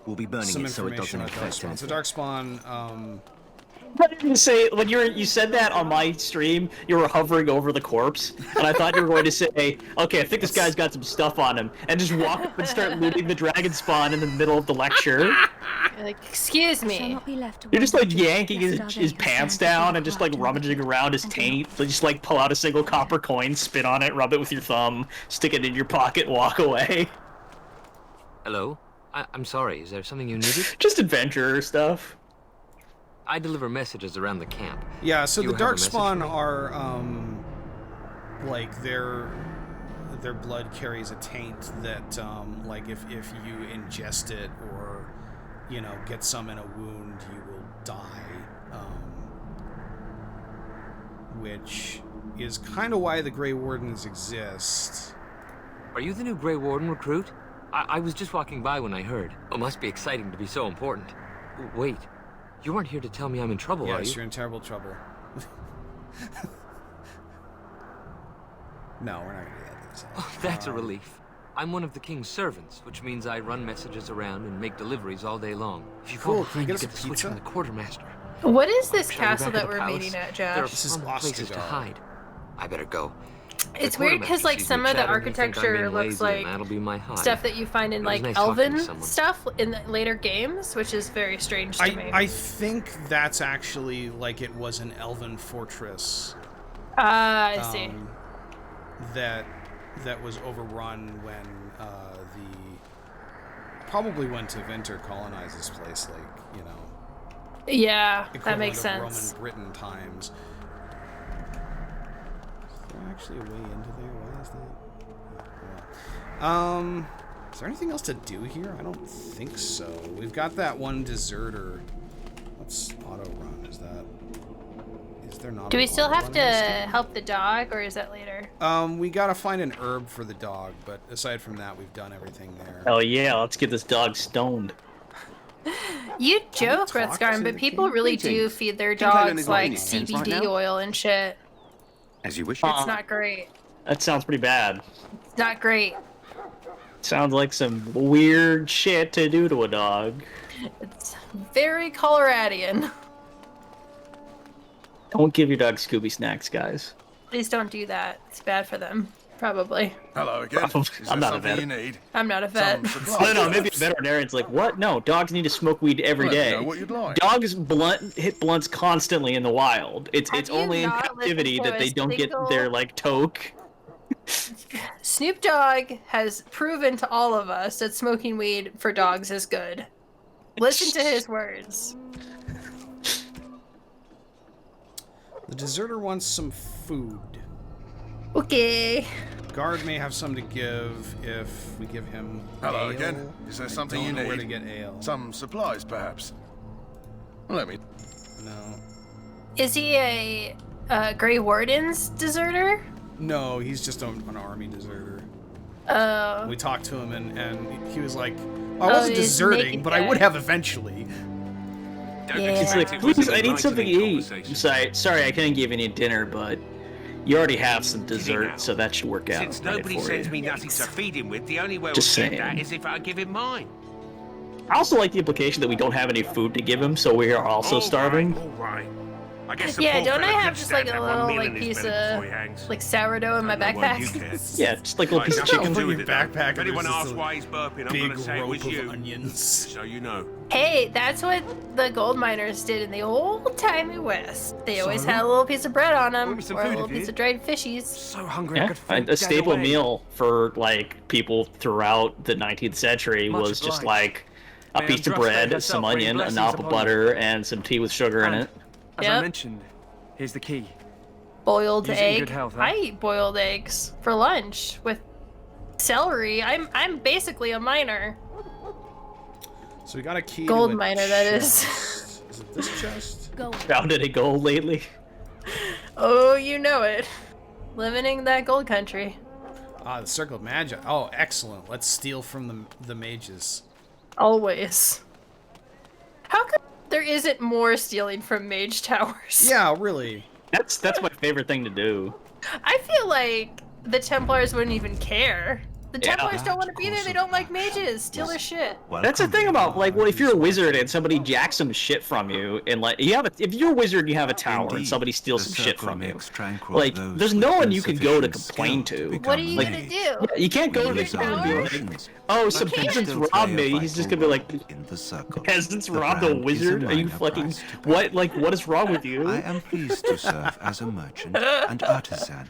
We'll be burning some it so it information doesn't on affect Darkspawn. So anything. Darkspawn, I was gonna say, when you said that on my stream, you were hovering over the corpse, and I thought you were going to say, okay, I think this guy's got some stuff on him, and just walk up and start looting the dragon spawn in the middle of the lecture. Like, excuse me. You're just like yanking his pants down and just like rummaging around his taint. Just like pull out a single copper coin, spit on it, rub it with your thumb, stick it in your pocket, walk away. Hello? I'm sorry, is there something you needed? Just adventurer stuff. I deliver messages around the camp. yeah, so You the have a message Darkspawn for me? are, like, their blood carries a taint that, like, if you ingest it or, you know, get some in a wound, you will die, which is kind of why the Grey Wardens exist. Are you the new Grey Warden recruit? I was just walking by when I heard. It must be exciting to be so important. Wait, you weren't here to tell me I'm in trouble, are Yes, you? you're in terrible trouble. No, we're not gonna do that. This Oh, that's a relief. I'm one of the king's servants, which means I run messages around and make deliveries all day long. If you Cool, fall can you behind, get you us get a the switch pizza? from the quartermaster. What is this Shall we castle back that at the we're palace? meeting at, There are Josh? This is fun places to Ostagar. hide. I better go. It's The weird because quartermaster like sees some me of the chatting, he'll think I'm architecture being looks lazy, like and that'll be my hide. stuff that you find in It was like nice talking to elven someone. stuff in the later games, which is very strange to me. I think that's actually like it was an elven fortress. I see. That was overrun when probably when Tevinter colonized this place, like, you know. Yeah, that equivalent makes of sense. Roman Britain times. Is there actually a way into there? Why is that? Is there anything else to do here? I don't think so. We've got that one deserter. Let's auto run. Is there not? Do we an still auto have run to in this game? help the dog, or is that later? We gotta find an herb for the dog, but aside from that, we've done everything there. Oh yeah, let's get this dog stoned. You joke, talk Rutskarn, to but the people king? really do Greetings. feed their King Kaelin dogs is not like in his hands right CBD now. oil and shit. As you wish. It's not great. That sounds pretty bad. It's not great. Sounds like some weird shit to do to a dog. It's very Coloradian. Don't give your dog Scooby snacks, guys. Please don't do that. It's bad for them. Probably. Hello again. I'm not a vet. You need? I'm not a vet. No, maybe a veterinarian's like, what? No, dogs need to smoke weed every Let me day. know what you'd like. Dogs hit blunts constantly in the wild. It's Have you only in not captivity listened to that they a don't get single- their like toke. Snoop Dogg has proven to all of us that smoking weed for dogs is good. Listen to his words. The deserter wants some food. Okay. Guard may have some to give if we give him Hello ale. again. Is there something you Don't know need? where to get ale. Some supplies, perhaps? Let me... No. Is he a Grey Warden's deserter? No, he's just an army deserter. Oh. We talked to him and he was like, I wasn't he's deserting, but I would guy. have eventually. Yeah. He's like, please, I need something to eat. Sorry, I couldn't give you any dinner, but you already have some dessert, so that should work out. Since right nobody for sends you. me nothing to feed him with, the only way Just we'll get saying. that is if I give him mine. I also like the implication that we don't have any food to give him, so we are also starving. All right. I guess Yeah, the don't I poor fella have could just like stand a to have one little meal in like his piece belly before of he hangs. like sourdough in my Don't know what you backpack? care. Yeah, just like a little piece of Nothing chicken. to do with it, though. Backpack, If anyone there's just asks a why he's burping, I'm big gonna say it rope was of you. onions. So you know. Hey, that's what the gold miners did in the old timey West. They always So? had a little piece of bread on them, Bring me some or a food little if you- piece of dried fishies. So hungry I Yeah, could fall a dead staple away. meal for like people throughout the 19th century Much was just obliged. like a May piece of Andraste bread, herself some bring onion, a blessings knob of upon butter, and some tea with sugar in And, it. As I Yep. mentioned, here's the key. Boiled You're in egg. good health, huh? I eat boiled eggs for lunch with celery. I'm basically a miner. So we got a key Gold to a miner, that is. chest. Is it this chest? Go. Found any gold lately? Oh, you know it. Living in that gold country. Ah, the Circle of Magi. Oh, excellent. Let's steal from the mages. Always. How come there isn't more stealing from mage towers? Yeah, really. That's my favorite thing to do. I feel like the Templars wouldn't even care. The Yeah. Templars don't want to be there. They don't like mages. Steal their shit. That's the thing about like, well, if you're a wizard and somebody jacks some shit from you, and like if you're a wizard and you have a tower and somebody steals some shit from you, like there's no one you can go to complain to. What are you Like, gonna do? you can't go to the tower and be like, oh, some peasants robbed me. He's just gonna be like, peasants robbed a wizard? Are you fucking what? Like, what is wrong with you? I am pleased to serve as a merchant and artisan,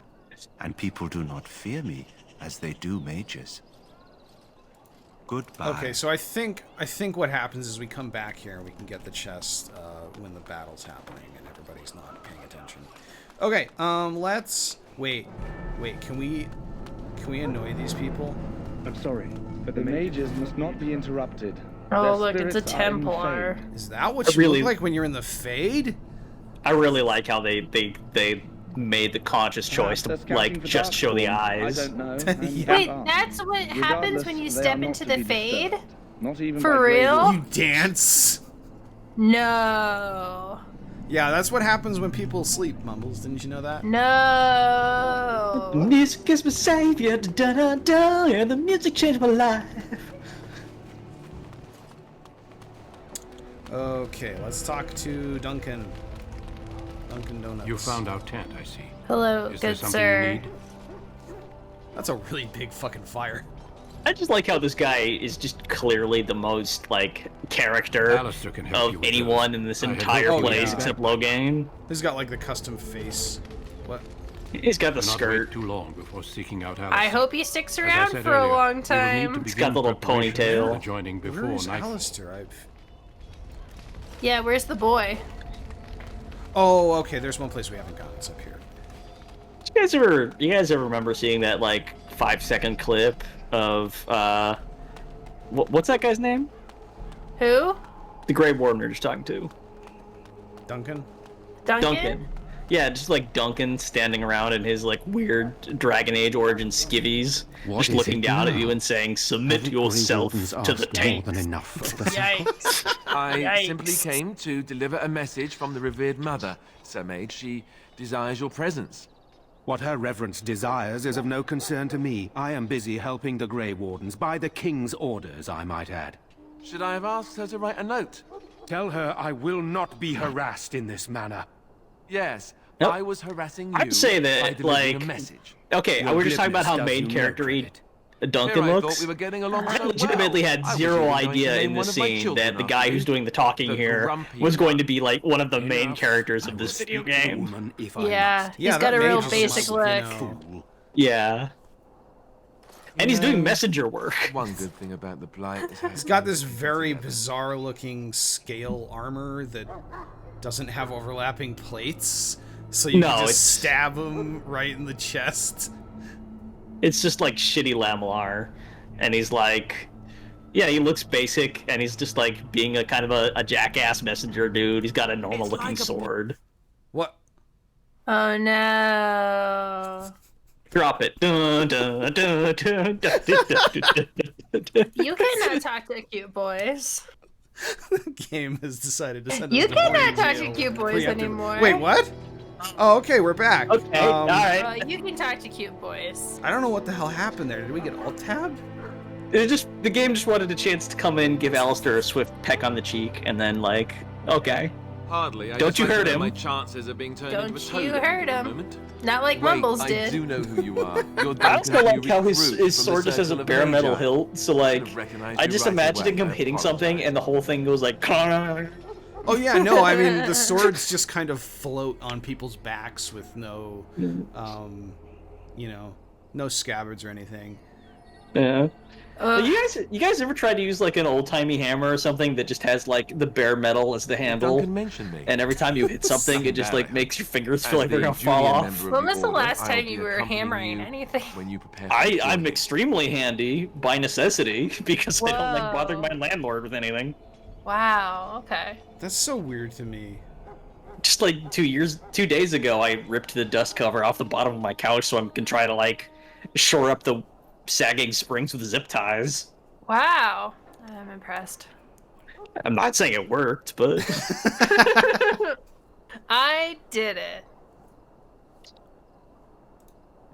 and people do not fear me as they do mages. Goodbye. Okay, so I think what happens is we come back here and we can get the chest when the battle's happening and everybody's not paying attention. Okay, let's wait. Can we annoy these people? I'm sorry, but the mages must not be interrupted. Oh, Their look, it's a spirits are in Templar. fade. Is that what you really- look like when you're in the Fade? I really like how they made the conscious choice to Perhaps they're like scouting for just show the Darkspawn. eyes. I don't know. and Yeah. Wait, are. that's what happens Regardless, when you they are step not into to the be Fade? disturbed. Not even For by Grey real? Wolves. You dance? No. Yeah, that's what happens when people sleep, Mumbles. Didn't you know that? No. Music is my savior, da da da, and the music changed my life. Okay, let's talk to Duncan. Dunkin' Donuts. You found our tent, I see. Hello, Is there good something sir. you need? That's a really big fucking fire. I just like how this guy is just clearly the most like character Alistair can help you of with anyone those. in this I had entire hoped- place Oh, yeah. except Logan. He's got like the custom face. What? He's got the Do not skirt. wait too long before seeking out Alistair. I hope he sticks As I around said for a earlier, long we will need to time. He's got the little begin preparation ponytail. for joining before Where's nightfall. Alistair? Yeah, where's the boy? Oh, okay. There's one place we haven't gone. It's up here. You guys ever remember seeing that like 5-second clip of what's that guy's name? Who? The Grey Warden we were just talking to. Duncan? Duncan? Yeah, just like Duncan standing around in his like weird Dragon Age origin skivvies, What just is looking it down at now? you and saying, "Submit Haven't yourself Grey Wardens to the asked more taint." than enough of the Yikes. I Yikes. simply came to deliver a message from the revered mother, Sir Mage. She desires your presence. What her reverence desires is of no concern to me. I am busy helping the Grey Wardens, by the King's orders, I might add. Should I have asked her to write a note? Tell her I will not be harassed in this manner. Yes, Nope. I was harassing you I'd say by that delivering like a message. okay, Your we're just talking about how glibness main does you no character-y credit. Duncan Here I looks. thought we were getting along I so legitimately well. had I was zero even going to idea name in the one of my scene children that the after guy you. who's doing the talking The here grumpy was going one. to be like one of the main Enough. characters I of will this video speak to the game. woman if I Yeah, must. he's got a that real mage basic looks like, look. you know, Yeah. And he's doing messenger work. One good thing about the Blight is He's got this very bizarre looking scale armor that doesn't have overlapping plates. So you No, can it's- just stab him right in the chest. It's stab him right in the chest. It's just like shitty Lamlar, and he's like, yeah, he looks basic, and he's just like being a kind of a jackass messenger dude. He's got a normal looking sword. What? Oh no. Drop it. Dun, dun, dun, dun, dun, dun, dun, dun, dun. You cannot talk to cute boys. The game has decided to send You us to cannot boarding talk to jail cute boys preemptively. anymore. Wait, what? Oh, okay, we're back. Okay, all right. You can talk to cute boys. I don't know what the hell happened there. Did we get alt-tabbed? The game just wanted a chance to come in, give Alistair a swift peck on the cheek, and then like, okay. Hardly. I Don't guess you I hurt know him? My chances of being turned into a Don't toad you at hurt the him? moment. Not like Wait, Mumbles I did. do know who you are. You're I also like how his recruit sword from just the has a Circle of bare metal Magi. hilt, so like, recognized I you just right imagining away. him I hitting something and the whole thing goes like, Oh yeah, no, I mean the swords just kind of float on people's backs with no, no scabbards or anything. yeah. You guys ever tried to use like an old timey hammer or something that just has like the bare metal as the handle? Duncan mentioned me. And every time you hit something, it just like makes your fingers feel like they're gonna fall off. When was the last time you were hammering anything? When you prepare I'm extremely handy by necessity because I don't like bothering my landlord with anything. Wow, okay. That's so weird to me. Just like 2 days ago, I ripped the dust cover off the bottom of my couch so I can try to like shore up the sagging springs with zip ties. Wow. I'm impressed. I'm not saying it worked, but I did it.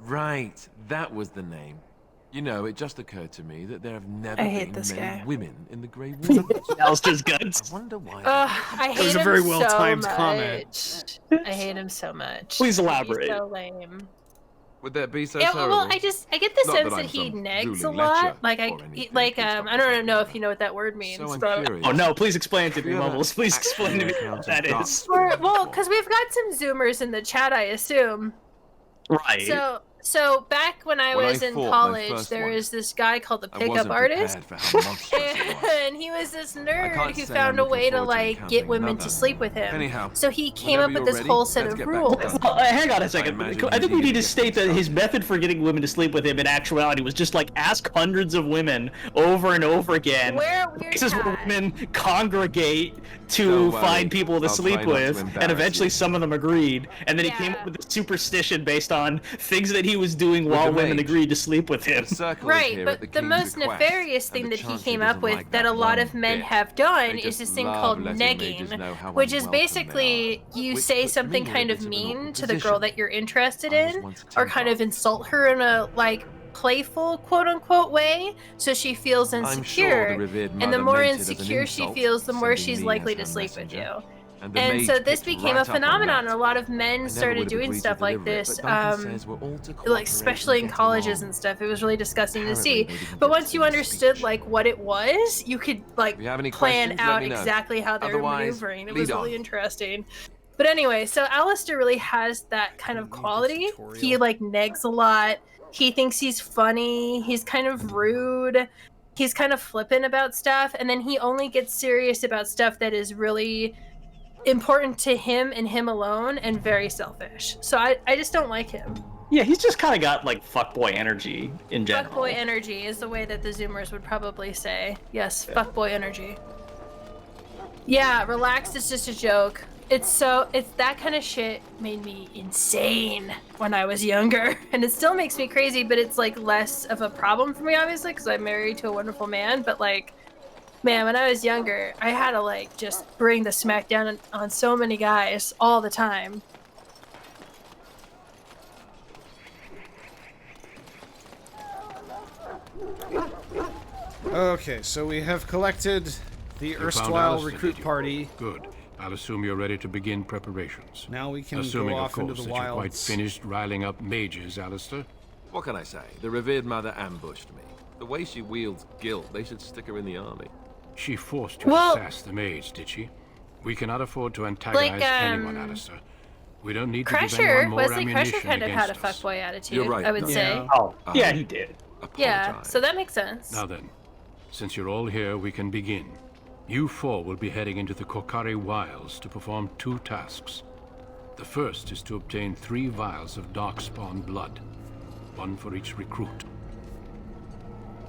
Right, that was the name. You know, it just occurred to me that there have never I hate been this many guy. women in the Grey Ward. Alistair's guts. I wonder why. I hate was a him very so well-timed much. comment. I hate him so much. Please elaborate. He's so lame. Would that be so Yeah, terrible? well, I get the Not sense that that I'm he some negs a ruling lot. lecturer Like or anything. I don't know if you know what that word means. So I'm but curious. Oh no, please explain it to me, Have you ever Mumbles. Please explain to me actually what that encountered is. well, because we've got some Zoomers in the chat, I assume. Right. So back when I When I was in fought my college, first there one, is this guy called the I pickup wasn't artist, prepared for how monstrous it was. and he was this I nerd can't who say found I'm a way looking to forward to like get encountering women another. to sleep with him. Anyhow, So he came whenever up with you're this ready, whole let's set of get back to rules. business. Hang on a second. imagine I think we you need to get state that his method for getting women to sleep with him in actuality was just like ask hundreds of women over and over again. This is where women congregate to Don't worry, find people to I'll sleep try not to with, and embarrass eventually you. some of them agreed. And then he came up with this superstition based on things that he was doing while the women mage. agreed to sleep with him. Right, but the most nefarious thing that he came up with that a lot of men have done is this thing called negging, which is basically you say something kind of mean to the girl that you're interested in, or kind of insult her in a like playful quote-unquote way, so she feels I'm insecure, sure the revered and the mother more meant it as an insecure she insult, feels, the more sending she's me likely as to her sleep with messenger. you. And the And mage so this picked became right a up on phenomenon. that. A lot of I men never started would have doing agreed stuff to like deliver it, this, but Duncan says we're all to like cooperate especially in and get colleges along. and stuff. It was really disgusting to Apparently see. we didn't But get once to you the understood like what it was, you could like If you have any plan questions, let out me know. exactly how they were Otherwise, maneuvering. It lead was really on. interesting. But anyway, so Alistair really has that kind of quality. He like negs a lot. He thinks he's funny. He's kind of rude. He's kind of flippant about stuff, and then he only gets serious about stuff that is really important to him and him alone, and very selfish. So I just don't like him. Yeah, he's just kind of got like fuckboy energy in general. Fuckboy energy is the way that the Zoomers would probably say. Yes, fuckboy energy. Yeah, relaxed is just a joke. It's that kind of shit made me insane when I was younger, and it still makes me crazy, but it's like less of a problem for me, obviously, because I'm married to a wonderful man. But like, man, when I was younger, I had to like just bring the smack down on so many guys all the time. Okay, so we have collected the You found erstwhile Alistair, recruit did you? party. Good. I'll assume you're ready to begin preparations. Now we can Assuming, go of off into course, the that you're quite wilds. finished riling up mages, Alistair. What can I say? The revered mother ambushed me. The way she wields guilt, they should stick her in the army. She forced you Well- to sass the mage, did she? We cannot afford to antagonize anyone, Alistair. We don't need to give Crusher, anyone more Wesley Crusher ammunition kind of had a against us. fuckboy attitude, You're right, I would Duncan. say. Oh, yeah, he did. Yeah, so that makes sense. Now then, since you're all here, we can begin. You four will be heading into the Kokari Wilds to perform two tasks. The first is to obtain 3 vials of darkspawn blood, 1 for each recruit.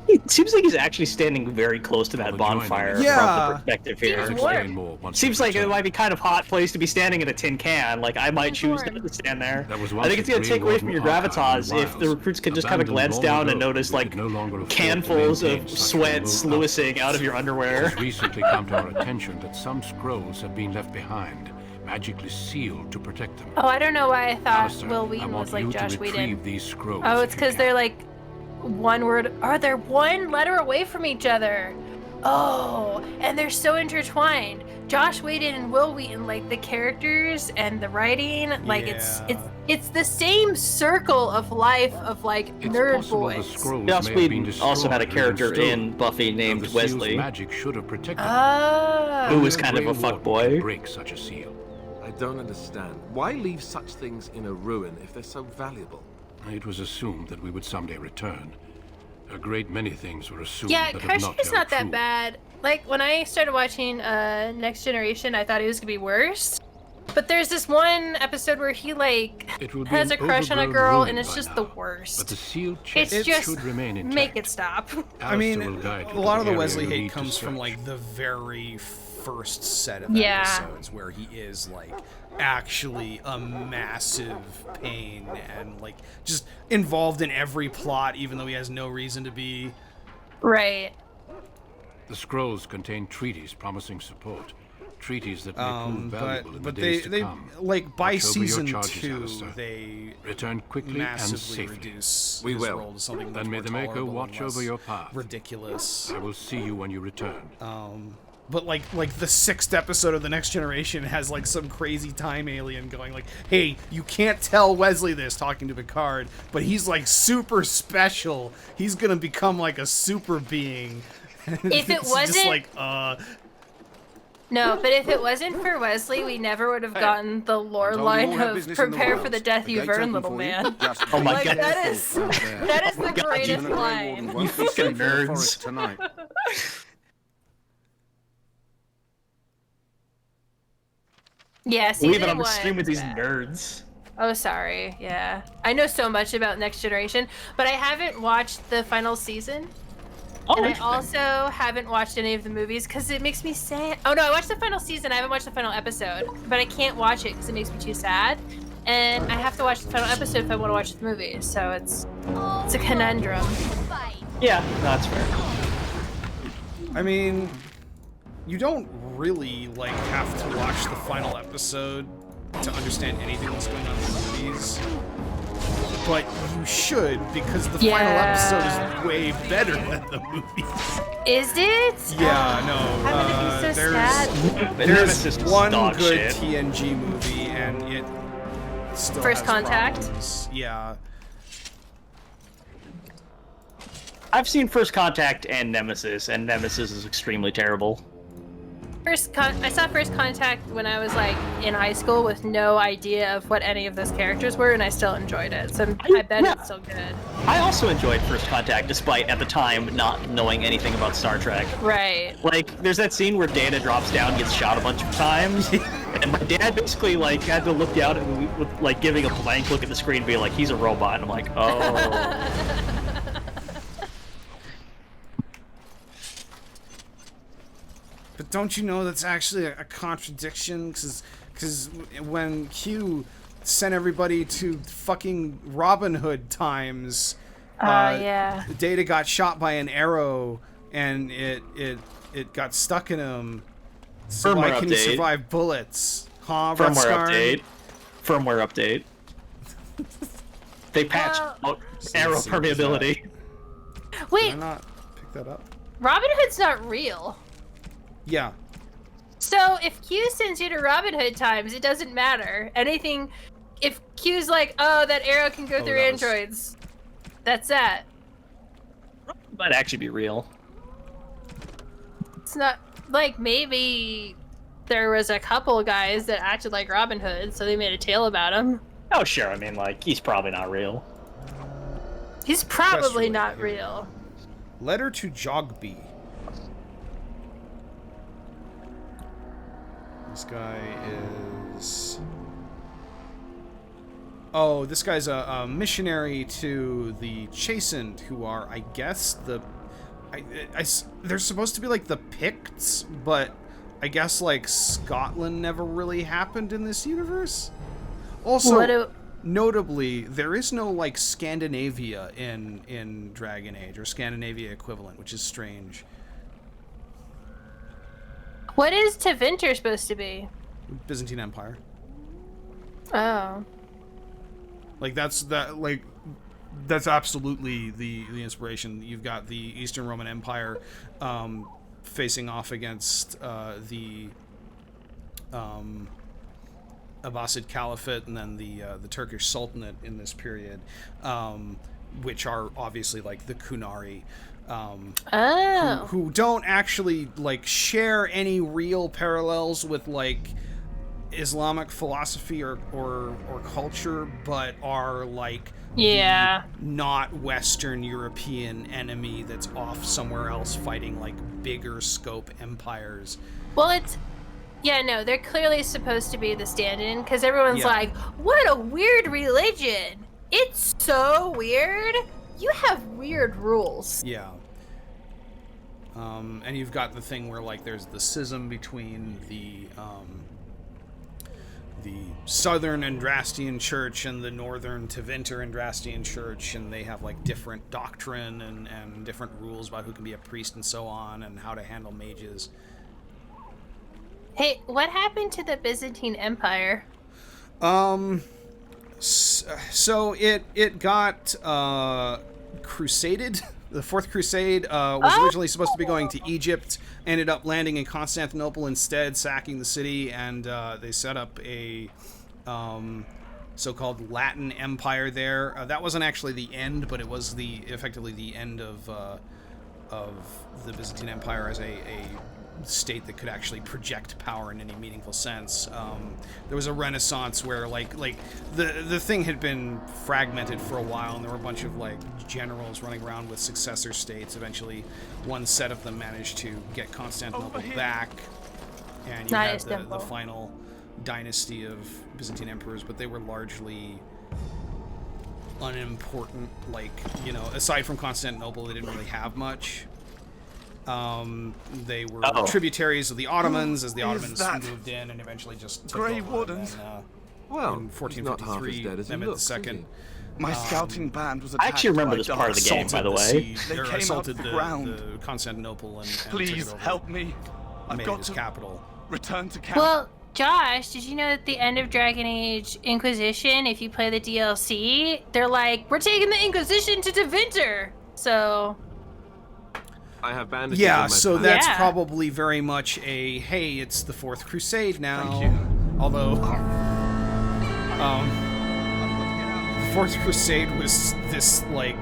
It seems like he's actually standing very close to that bonfire from the perspective here. Seems like it might be kind of hot place to be standing in a tin can. Like, I might choose not to stand there. I think it's going to take away from your gravitas if the recruits can just kind of glance down and notice, like, canfuls of sweat sluicing out of your underwear. It has recently come to our attention that some scrolls have been left behind, magically sealed to protect them. Oh, I don't know why I thought Alistair, Will I Wheaton want was like you to Josh retrieve Whedon. these scrolls Oh, if it's you because they're like one word. Are they one letter away from each other? Oh, and they're so intertwined. Josh Whedon and Will Wheaton, like the characters and the writing, like it's the same circle of life of like nerd boys. Joss Whedon also had a character in Buffy named Wesley, magic should have protected who was kind of a fuckboy. Break such a seal. I don't understand. Why leave such things in a ruin if they're so valuable? It was assumed that we would someday return. A great many things were assumed Yeah, that have not Karshnik's held not that true. bad. Like when I started watching Next Generation, I thought he was gonna be worse. But there's this one episode where he like has a crush on a girl, and it's just the worst. But the sealed It's chest just should remain intact. make it stop. I mean, Alistair will guide you a lot to of the area Wesley you hate need to comes from search. like the very first set of Yeah. episodes where he is like actually a massive pain and like just involved in every plot, even though he has no reason to be. Right. The scrolls contain treaties promising support. Treaties that may prove valuable in But the days they to come. like by Watch over your season charges, 2 Alistair. they Return quickly and massively safely. reduce We his will. role to something much Then may more the Maker tolerable watch and over less your path. ridiculous. I will see you when you return. But like the 6th episode of The Next Generation has like some crazy time alien going like, hey, you can't tell Wesley this, talking to Picard, but he's like super special. He's gonna become like a super being. If it It's wasn't just like No, but if it wasn't for Wesley, we never would have gotten the lore line of prepare for the death you've earned, little man. Oh my Like, god. that is the greatest line. You fucking nerds. Tonight. Yeah, season Leave it on the 1 stream with was these bad. nerds. Oh, sorry. Yeah. I know so much about Next Generation, but I haven't watched the final season. Oh, and I interesting. also haven't watched any of the movies because it makes me sad. Oh, no, I watched the final season. I haven't watched the final episode, but I can't watch it because it makes me too sad. And I have to watch the final episode if I want to watch the movie, so it's a conundrum. Yeah, that's fair. I mean, you don't really like have to watch the final episode to understand anything that's going on in the movies. But you should, because the final episode is way better than the movies. Is it? Yeah, no. I'm gonna be so sad. There's Nemesis is one dog good shit. TNG movie, and it still First has Contact? problems. Yeah. I've seen First Contact and Nemesis is extremely terrible. I saw First Contact when I was like in high school with no idea of what any of those characters were, and I still enjoyed it. So I bet it's still good. I also enjoyed First Contact, despite at the time not knowing anything about Star Trek. Right. Like, there's that scene where Data drops down, gets shot a bunch of times, and my dad basically like had to look down and with like giving a blank look at the screen, being like, "He's a robot." And I'm like, "Oh." But don't you know that's actually a contradiction? Because when Q sent everybody to fucking Robin Hood times, yeah. Data got shot by an arrow and it got stuck in him. So why Firmware can he update. survive bullets? Huh, Firmware Rutskarn? update. Firmware update. They patched out arrow permeability. Wait, Did I not pick that up? Robin Hood's not real. Yeah. So if Q sends you to Robin Hood times, it doesn't matter. Anything, if Q's like, oh, that arrow can go through that was- androids, that's that. Might actually be real. It's not, like, maybe there was a couple guys that acted like Robin Hood, so they made a tale about him. Oh, sure. I mean, like, he's probably not real. He's probably Quest not related. real. Letter to Jogby. This guy is Oh, this guy's a missionary to the Chastened, who are, I guess, they're supposed to be like the Picts, but I guess like Scotland never really happened in this universe. Also, notably, there is no like Scandinavia in Dragon Age, or Scandinavia equivalent, which is strange. What is Tevinter supposed to be? Byzantine Empire. Oh. Like that's absolutely the inspiration. You've got the Eastern Roman Empire facing off against the Abbasid Caliphate, and then the Turkish Sultanate in this period, which are obviously like the Kunari, who don't actually like share any real parallels with like Islamic philosophy or culture, but are like the not Western European enemy that's off somewhere else fighting like bigger scope empires. Well, they're clearly supposed to be the stand-in, because everyone's like, what a weird religion. It's so weird. You have weird rules. Yeah. And you've got the thing where like there's the schism between the southern Andrastian church and the northern Tevinter Andrastian church, and they have like different doctrine and different rules about who can be a priest and so on, and how to handle mages. Hey, what happened to the Byzantine Empire? So it got crusaded. The Fourth Crusade was originally supposed to be going to Egypt, ended up landing in Constantinople instead, sacking the city, and they set up a so-called Latin Empire there. That wasn't actually the end, but it was effectively the end of the Byzantine Empire as a state that could actually project power in any meaningful sense. There was a renaissance where like the thing had been fragmented for a while, and there were a bunch of like generals running around with successor states. Eventually one set of them managed to get Constantinople back, and you had the final dynasty of Byzantine emperors, but they were largely unimportant. Like, aside from Constantinople, they didn't really have much. They were tributaries of the Ottomans as the Ottomans moved in and eventually just took Grey over. Wardens. Well, in 1453, Mehmed II. My scouting band was I actually remember this part of the game, by the way. They assaulted the Constantinople and please took it over, help me. I've got his capital. Return to camp. Well, Josh, did you know at the end of Dragon Age Inquisition, if you play the DLC, they're like, we're taking the Inquisition to Tevinter. So I have bandages. Yeah, so that's probably very much a hey, it's the Fourth Crusade now. Thank you. Although the Fourth Crusade was this like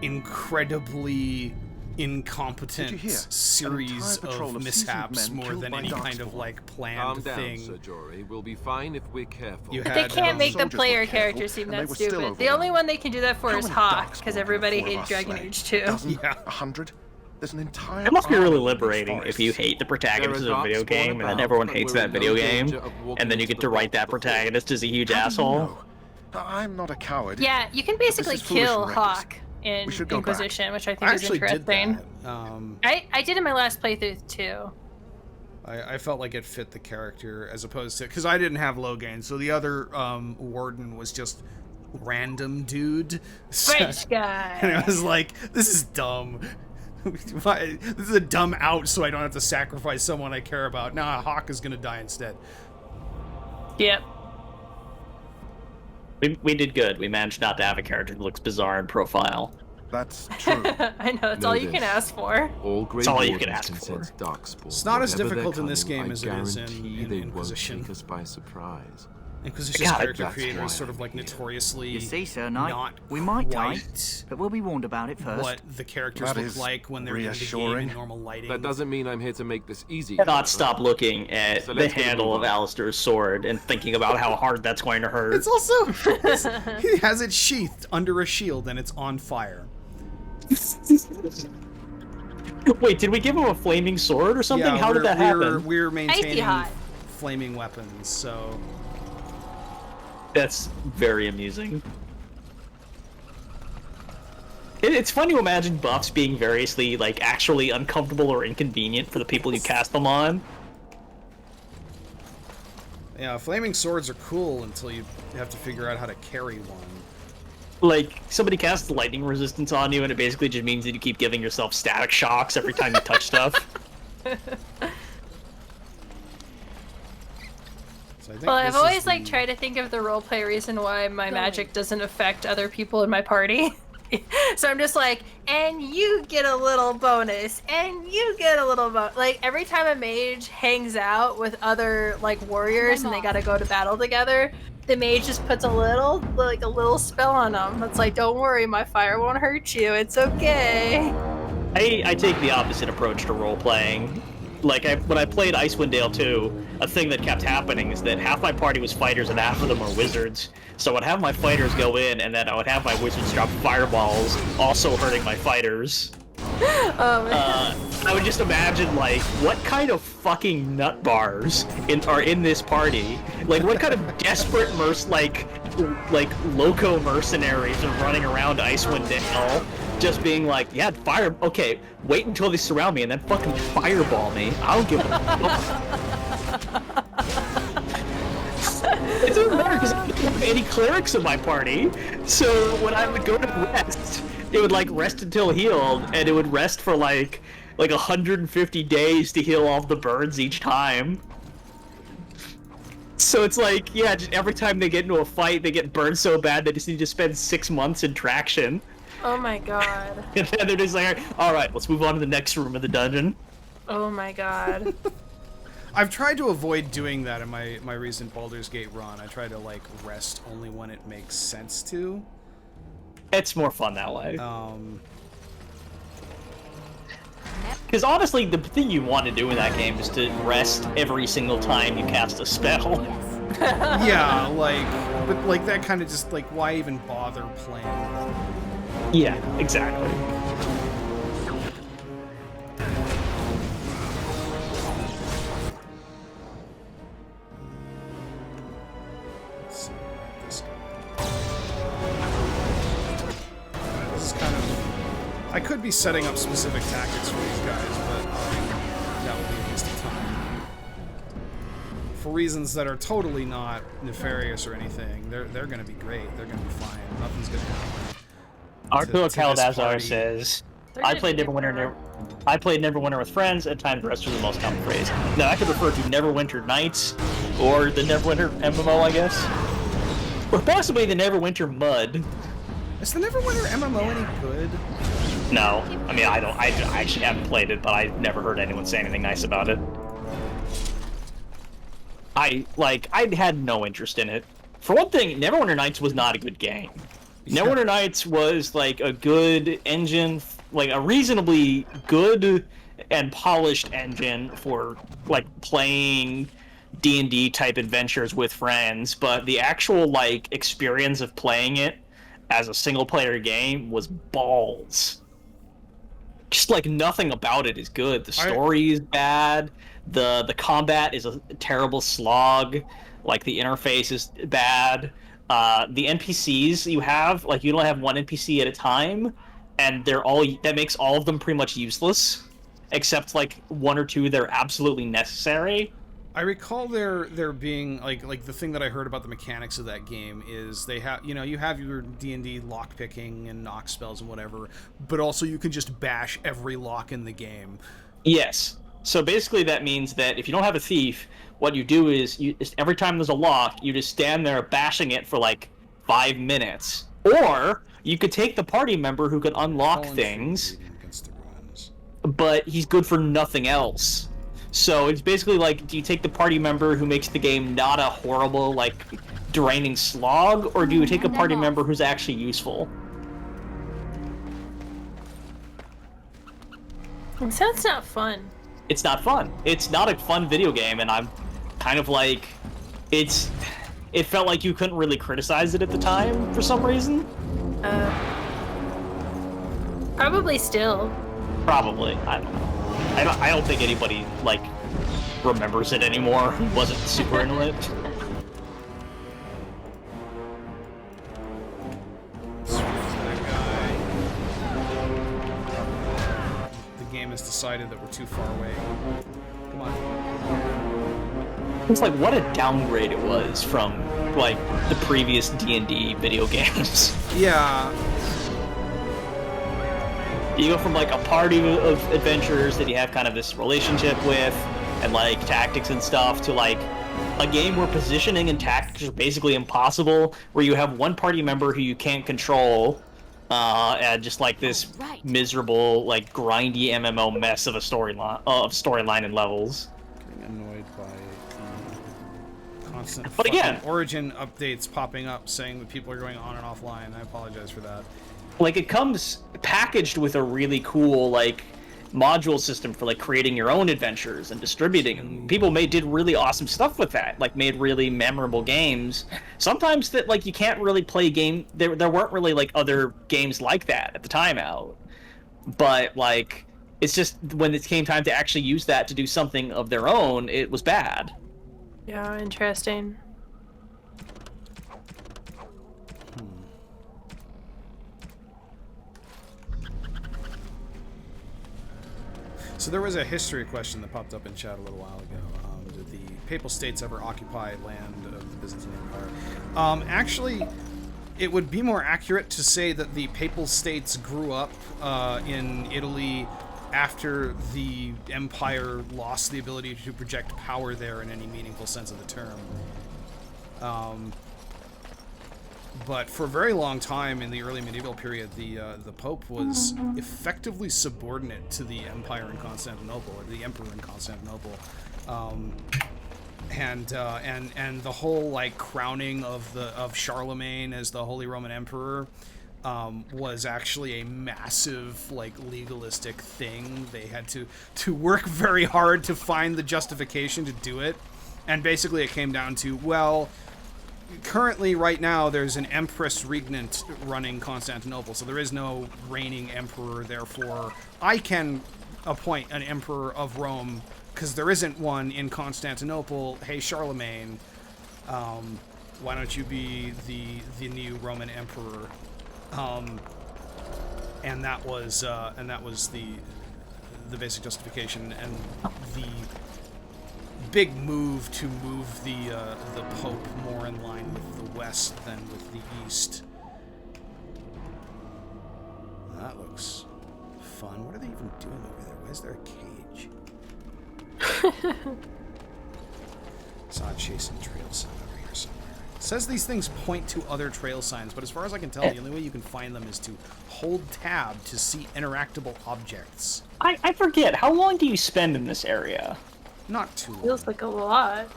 incredibly incompetent series of mishaps more than any kind of like planned thing. Sir Jory. We'll be fine if we're careful. But they can't make the player character seem that stupid. The only one they can do that for is Hawk, because everybody hated Dragon Age 2. 100. There's an entire. It must be really liberating if you hate the protagonist of a video game, and then everyone hates that video game, and then you get to write that protagonist as a huge asshole. I'm not a coward. Yeah, you can basically kill Hawk in Inquisition, which I think is interesting. I did in my last playthrough too. I felt like it fit the character as opposed to, because I didn't have Logain, so the other warden was just random dude. French guy. And I was like, this is dumb. This is a dumb out, so I don't have to sacrifice someone I care about. Nah, Hawk is gonna die instead. Yep. We did good. We managed not to have a character that looks bizarre in profile. That's true. I know, it's all you can ask for. It's all you can ask for. It's not as difficult in this game as it is in Inquisition. Us by surprise. Inquisition's character creator is sort of like notoriously You see, Sir Knight, not we might die, quite but we'll be warned about it first. what the characters look like when they're in the game in normal lighting. That doesn't mean I'm here to make this easy. Cannot stop looking at the handle of Alistair's sword and thinking about how hard that's going to hurt. It's also he has it sheathed under a shield and it's on fire. Wait, did we give him a flaming sword or something? Yeah, how did that happen? We're maintaining flaming weapons, so That's very amusing. It's fun to imagine buffs being variously, like, actually uncomfortable or inconvenient for the people you cast them on. Yeah, flaming swords are cool until you have to figure out how to carry one. Like, somebody casts lightning resistance on you, and it basically just means that you keep giving yourself static shocks every time you touch stuff. Well, I've always like tried to think of the roleplay reason why my magic doesn't affect other people in my party. So I'm just like, and you get a little bonus, and you get a little bonus. Like, every time a mage hangs out with other, like, warriors and they gotta go to battle together, the mage just puts a little spell on them. It's like, don't worry, my fire won't hurt you. It's okay. I take the opposite approach to role-playing. Like, when I played Icewind Dale 2, a thing that kept happening is that half my party was fighters and half of them were wizards. So I'd have my fighters go in, and then I would have my wizards drop fireballs, also hurting my fighters. Oh, man. I would just imagine, like, what kind of fucking nut bars are in this party? Like, what kind of desperate loco mercenaries are running around Icewind Dale, just being like, yeah, fire. Okay, wait until they surround me and then fucking fireball me. I don't give a fuck. It doesn't matter because I don't have any clerics in my party. So when I would go to rest, it would like rest until healed, and it would rest for like 150 days to heal all the burns each time. So it's like, yeah, just every time they get into a fight, they get burned so bad they just need to spend 6 months in traction. Oh my god. And then they're just like, alright, let's move on to the next room of the dungeon. Oh my god. I've tried to avoid doing that in my recent Baldur's Gate run. I try to, like, rest only when it makes sense to. It's more fun that way. Because honestly, the thing you want to do in that game is to rest every single time you cast a spell. Yeah, but like that kind of just, like, why even bother playing? Yeah, exactly. Let's see this guy. This is kind of... I could be setting up specific tactics for these guys, but that would be a waste of time. For reasons that are totally not nefarious or anything, they're going to be great. They're going to be fine. Nothing's going to happen. Arturo Calidazar says, I played Neverwinter with friends, and Time to Rest was the most common phrase. Now, I could refer to Neverwinter Nights, or the Neverwinter MMO, I guess. Or possibly the Neverwinter Mud. Is the Neverwinter MMO any good? No. I mean, I actually haven't played it, but I've never heard anyone say anything nice about it. I had no interest in it. For one thing, Neverwinter Nights was not a good game. Neverwinter Nights was, like, a good engine, like, a reasonably good and polished engine for, like, playing D&D type adventures with friends, but the actual, like, experience of playing it as a single-player game was balls. Just, like, nothing about it is good. The story is bad, the combat is a terrible slog, like, the interface is bad. The NPCs you have, like, you don't have one NPC at a time, and that makes all of them pretty much useless, except, like, one or two that are absolutely necessary. I recall there being, like the thing that I heard about the mechanics of that game is they have, you have your D&D lockpicking and knock spells and whatever, but also you can just bash every lock in the game. Yes. So basically that means that if you don't have a thief, what you do is, every time there's a lock, you just stand there bashing it for like 5 minutes. Or you could take the party member who could unlock things, but he's good for nothing else. So it's basically like, do you take the party member who makes the game not a horrible, like, draining slog, or do you take a party member who's actually useful? It sounds not fun. It's not fun. It's not a fun video game, and I'm kind of like, it felt like you couldn't really criticize it at the time for some reason. Probably still. Probably. I don't know. I don't think anybody, like, remembers it anymore who wasn't super into it. decided that we're too far away. Come on. It's like, what a downgrade it was from, like, the previous D&D video games. Yeah. You go from, like, a party of adventurers that you have kind of this relationship with, and, like, tactics and stuff, to, like, a game where positioning and tactics are basically impossible, where you have one party member who you can't control, and just, like, this miserable, like, grindy MMO mess of a storyline and levels. Getting annoyed by the constant again, Origin updates popping up saying that people are going on and offline. I apologize for that. Like, it comes packaged with a really cool, like, module system for, like, creating your own adventures and distributing them. People did really awesome stuff with that, like, made really memorable games. Sometimes that, like, you can't really play there weren't really, like, other games like that at the time out. But, like, it's just when it came time to actually use that to do something of their own, it was bad. Yeah, interesting. So there was a history question that popped up in chat a little while ago. Did the Papal States ever occupy land of the Byzantine Empire? Actually, it would be more accurate to say that the Papal States grew up in Italy after the Empire lost the ability to project power there in any meaningful sense of the term. But for a very long time in the early medieval period, the Pope was effectively subordinate to the Empire in Constantinople, or the Emperor in Constantinople, and the whole, like, crowning of Charlemagne as the Holy Roman Emperor was actually a massive, like, legalistic thing. They had to work very hard to find the justification to do it, and basically it came down to, well, currently, right now, there's an Empress Regnant running Constantinople, so there is no reigning emperor, therefore I can appoint an emperor of Rome, because there isn't one in Constantinople. Hey, Charlemagne, why don't you be the new Roman emperor? And that was the basic justification, and the big move to move the Pope more in line with the West than with the East. That looks fun. What are they even doing over there? Why is there a cage? Saw a chasing trail sign over here somewhere. It says these things point to other trail signs, but as far as I can tell, the only way you can find them is to hold tab to see interactable objects. I forget, how long do you spend in this area? Not too long. Feels like a lot.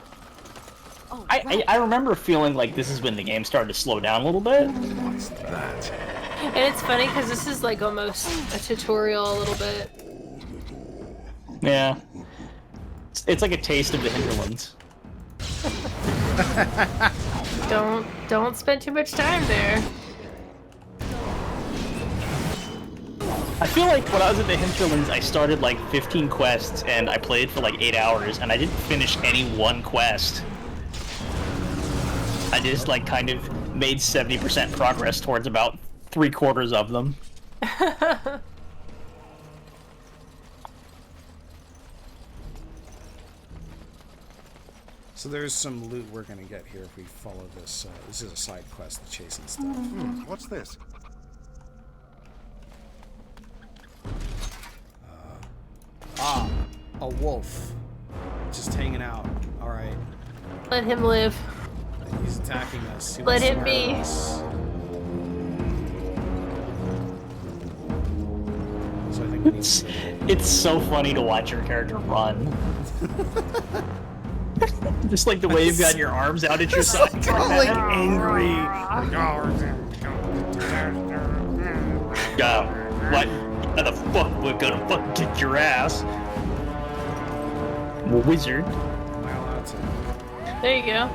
Oh, I remember feeling like this is when the game started to slow down a little bit. What's that? And it's funny because this is like almost a tutorial a little bit. Yeah. It's like a taste of the hinterlands. Don't spend too much time there. I feel like when I was at the hinterlands, I started like 15 quests and I played for like 8 hours and I didn't finish any one quest. I just like kind of made 70% progress towards about 3/4 of them. So there's some loot we're gonna get here if we follow this. This is a side quest, the chasing stuff. What's this? A wolf. Just hanging out. Alright. Let him live. He's attacking us. Let him be. So I think we need It's so funny to watch your character run. Just like the way you've got your arms out at your side. like angry. What? How the fuck we're gonna fucking kick your ass? Wizard. There you go.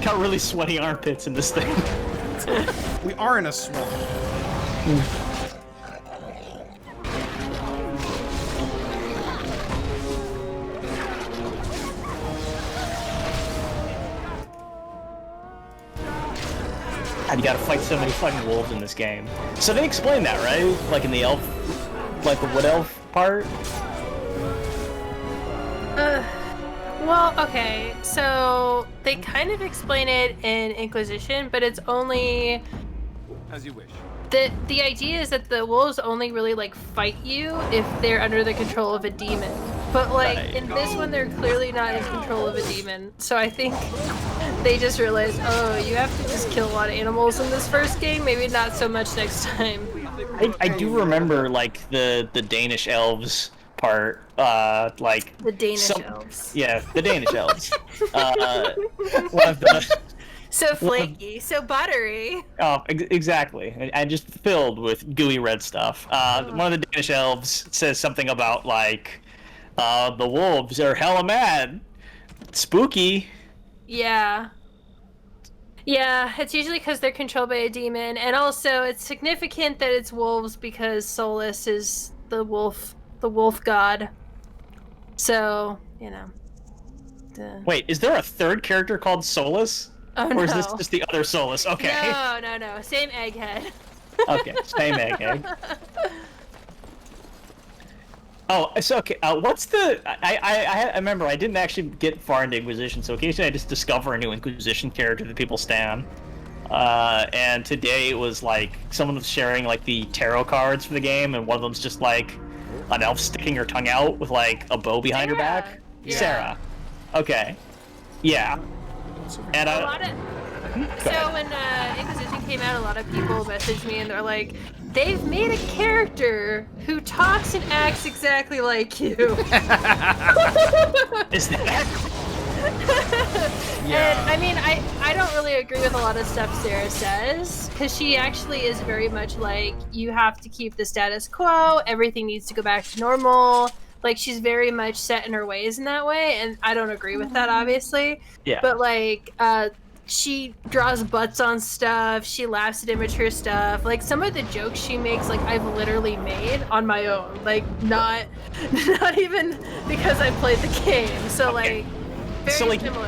got really sweaty armpits in this thing. We are in a swamp. God, you gotta fight so many fucking wolves in this game. So they explained that, right? Like in the elf like the wood elf part? Well, okay, so they kind of explain it in Inquisition, but it's only... As you wish. The idea is that the wolves only really, like, fight you if they're under the control of a demon. But, like, in this one, they're clearly not in control of a demon. So I think they just realized, oh, you have to just kill a lot of animals in this first game, maybe not so much next time. I do remember, like, the Danish elves part, like... The Danish elves. Yeah, the Danish elves. One of the... So flaky, so buttery. Oh, exactly. And just filled with gooey red stuff. One of the Danish elves says something about, like, the wolves are hella mad. Spooky. Yeah. Yeah, it's usually because they're controlled by a demon, and also it's significant that it's wolves because Solus is the wolf god. So, you know. Wait, is there a third character called Solus? Oh, or is no. this just the other Solus? Okay. No. Same egghead. Okay, same egghead. Oh, so okay. What's the? I remember I didn't actually get far into Inquisition, so occasionally I just discover a new Inquisition character that people stan. And today it was like someone was sharing like the tarot cards for the game, and one of them's just like an elf sticking her tongue out with like a bow behind her back. Yeah. Sarah. Okay. Yeah. And so when Inquisition came out, a lot of people messaged me and they're like, they've made a character who talks and acts exactly like you. Is that? And I mean, I don't really agree with a lot of stuff Sarah says, because she actually is very much like, you have to keep the status quo, everything needs to go back to normal. Like, she's very much set in her ways in that way, and I don't agree with that, obviously. Yeah. But, like, she draws butts on stuff, she laughs at immature stuff. Like, some of the jokes she makes, like, I've literally made on my own. Like, not even because I played the game. So, okay. like, very similar.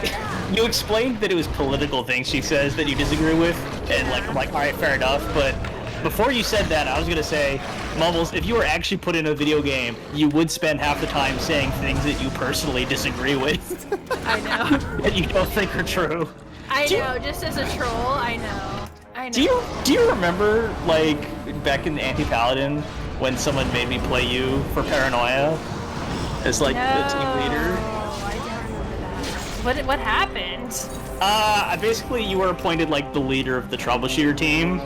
You explained that it was political things she says that you disagree with, and, like, I'm like, alright, fair enough, but... Before you said that, I was gonna say, Mumbles, if you were actually put in a video game, you would spend half the time saying things that you personally disagree with. I know. That you don't think are true. I know, just as a troll, I know. Do you remember, like, back in Anti-Paladin, when someone made me play you for Paranoia? As, like, the team leader? I don't remember that. What happened? Basically you were appointed, like, the leader of the troubleshooter team.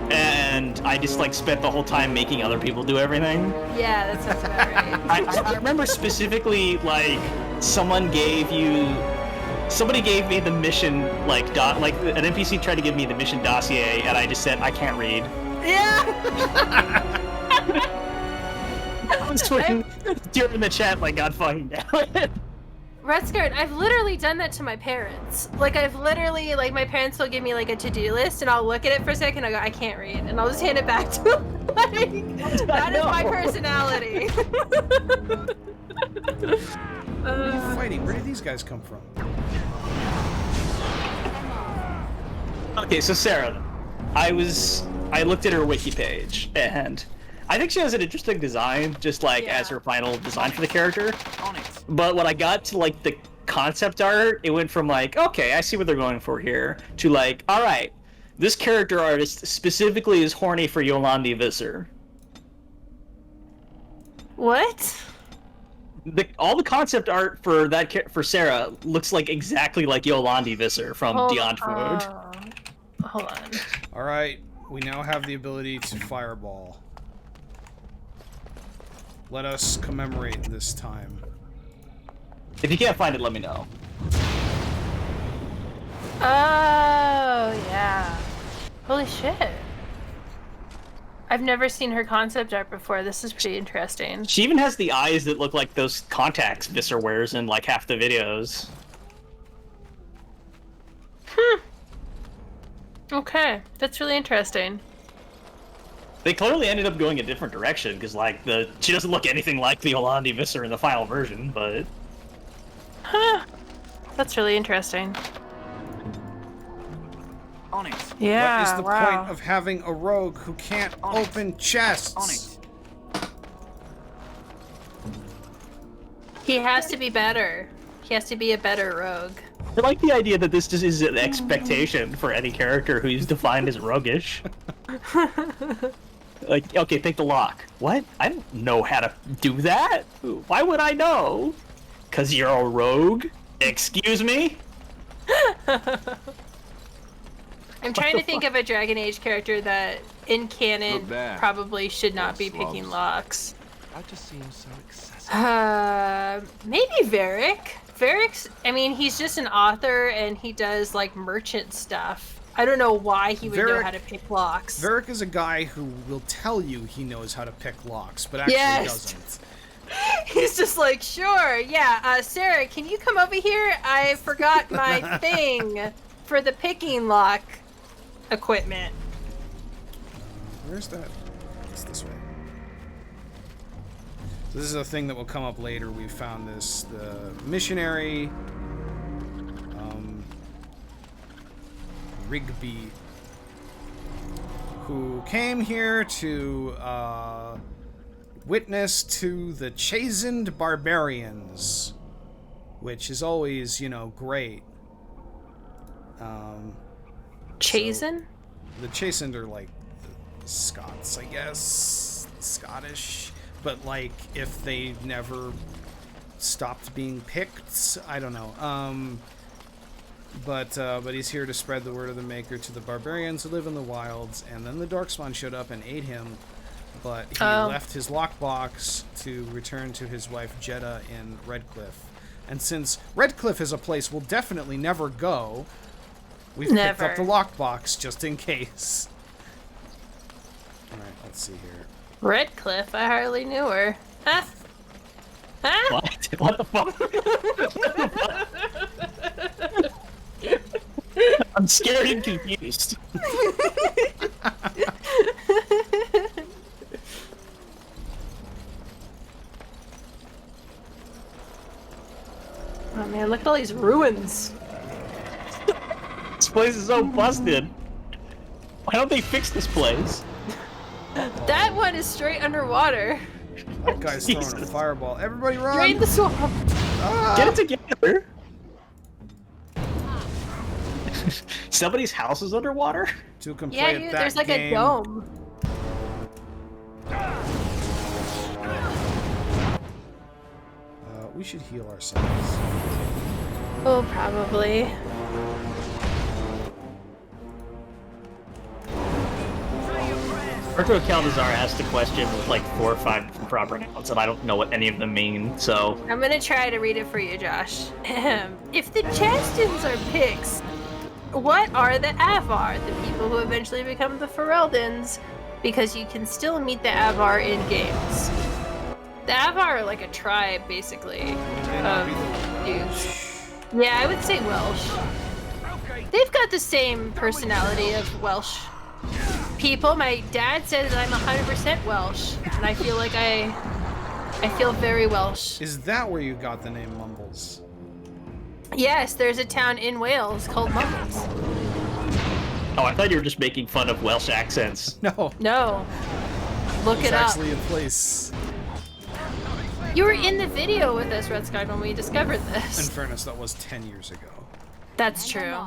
And I just, like, spent the whole time making other people do everything. Yeah, that sounds about right. I remember specifically, like, somebody gave me the mission, like, an NPC tried to give me the mission dossier, and I just said, I can't read. Yeah! That was when, during the chat, like, got fucking down. Rutskarn, I've literally done that to my parents. Like, I've literally, like, my parents will give me, like, a to-do list, and I'll look at it for a second, and I go, I can't read, and I'll just hand it back to them. Like, that is my personality. What are you fighting? Where did these guys come from? Okay, so Sarah, I looked at her wiki page, and I think she has an interesting design, just like as her final design for the character. But when I got to like the concept art, it went from like, okay, I see what they're going for here, to like, all right, this character artist specifically is horny for Yolandi Visser. What? All the concept art for for Sarah looks like exactly like Yolandi Visser from Beyond Food. Hold on. All right, we now have the ability to fireball. Let us commemorate this time. If you can't find it, let me know. Oh, yeah. Holy shit. I've never seen her concept art before. This is pretty interesting. She even has the eyes that look like those contacts Visser wears in like half the videos. Okay, that's really interesting. They clearly ended up going a different direction, because like she doesn't look anything like the Yolandi Visser in the final version, but... Huh. That's really interesting. On it. Yeah, what is the point of having a rogue who can't open chests? On it. He has to be better. He has to be a better rogue. I like the idea that this just is an expectation for any character who's defined as roguish. Like, okay, pick the lock. What? I don't know how to do that. Why would I know? 'Cause you're a rogue? Excuse me? I'm trying to think of a Dragon Age character that, in canon, Look there. probably should not be Slobs. picking locks. That just seems so excessive. Maybe Varric. Varric's, I mean, he's just an author and he does like merchant stuff. I don't know why he would know how to pick locks. Varric is a guy who will tell you he knows how to pick locks, but actually doesn't. He's just like, sure, yeah, Sarah, can you come over here? I forgot my thing for the picking lock equipment. Where's that? It's this way. This is a thing that will come up later. We found this, the missionary, Rigby, who came here to witness to the chastened barbarians, which is always, you know, great. Chastened? So the chastened are like the Scots, I guess, Scottish, but like if they never stopped being picked, I don't know. But he's here to spread the word of the Maker to the barbarians who live in the wilds, and then the Darkspawn showed up and ate him, but he left his lockbox to return to his wife Jeddah in Redcliffe. And since Redcliffe is a place we'll definitely never go, we've picked up the lockbox just in case. Alright, let's see here. Redcliffe? I hardly knew her. Huh? Huh? What? What the fuck? I'm scared and confused. Oh man, look at all these ruins. This place is so busted. Why don't they fix this place? That one is straight underwater. That guy's throwing a fireball. Everybody run! Drain the swamp. Ah! Get it together. Somebody's house is underwater? To complete Yeah, dude, that there's like game, a dome. we should heal ourselves. Oh, probably. Arto Caldazar asked a question with like 4 or 5 different proper nouns, and I don't know what any of them mean, so... I'm gonna try to read it for you, Josh. If the Chastens are pigs, what are the Avar, the people who eventually become the Fereldans? Because you can still meet the Avar in games. The Avar are like a tribe, basically, of dudes. Yeah, I would say Welsh. They've got the same personality of Welsh people. My dad says I'm 100% Welsh, and I feel like I feel very Welsh. Is that where you got the name Mumbles? Yes, there's a town in Wales called Mumbles. Oh, I thought you were just making fun of Welsh accents. No. No. Look It's it up. actually in place. You were in the video with us, Rutskarn, when we discovered this. In fairness, that was 10 years ago. That's true.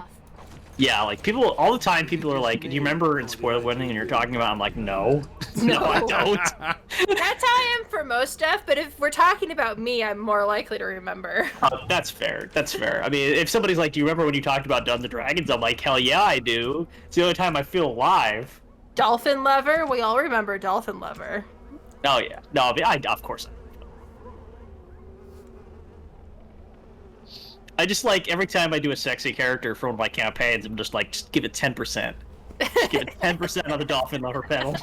Yeah, like people all the time. People are like, "Do you remember in spoiler warning?" And you're talking about. I'm like, no, no, I don't. That's how I am for most stuff, but if we're talking about me, I'm more likely to remember. That's fair. That's fair. I mean, if somebody's like, "Do you remember when you talked about Dungeons and Dragons?" I'm like, hell yeah, I do. It's the only time I feel alive. Dolphin Lover, we all remember Dolphin Lover. Oh yeah, no, I mean, of course. I just like every time I do a sexy character for one of my campaigns, I'm just like, just give it 10%. Just give it 10% on the Dolphin Lover panel.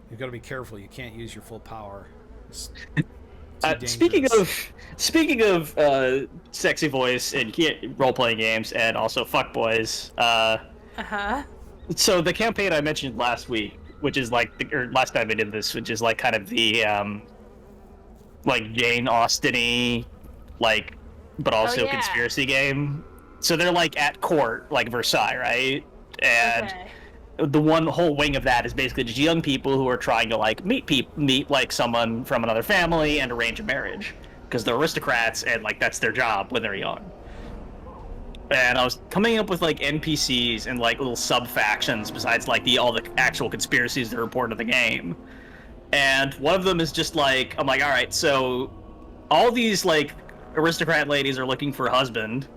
You've got to be careful. You can't use your full power. Speaking of sexy voice and role-playing games, and also fuckboys. So the campaign I mentioned last week, which is like, or last time I did this, which is like kind of the like Jane Austen-y, like, but also conspiracy game. So they're like at court, like Versailles, right? And the one whole wing of that is basically just young people who are trying to like meet like someone from another family and arrange a marriage because they're aristocrats and like that's their job when they're young. And I was coming up with like NPCs and like little sub factions besides like all the actual conspiracies that are important to the game. And one of them is just like, I'm like, all right, so all these like aristocrat ladies are looking for a husband,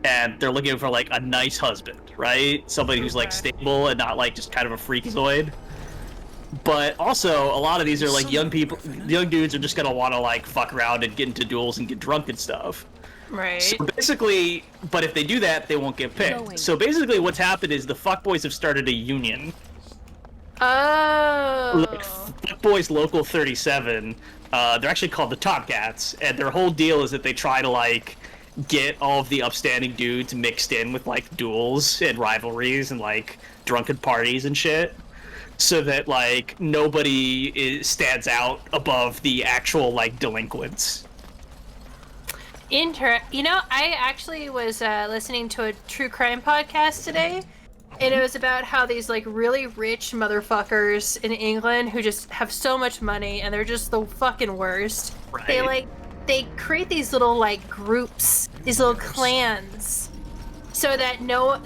and they're looking for like a nice husband, right? Somebody who's like stable and not like just kind of a freakazoid. But also, a lot of these are like young people, young dudes are just gonna want to like fuck around and get into duels and get drunk and stuff. Right. So basically, but if they do that, they won't get picked. So basically, what's happened is the fuckboys have started a union. Oh. Like Fuckboys Local 37. They're actually called the Tomcats, and their whole deal is that they try to like get all of the upstanding dudes mixed in with like duels and rivalries and like drunken parties and shit, so that like nobody stands out above the actual like delinquents. You know, I actually was listening to a true crime podcast today, and it was about how these like really rich motherfuckers in England who just have so much money and they're just the fucking worst. Right. They create these little like groups, these little clans, so that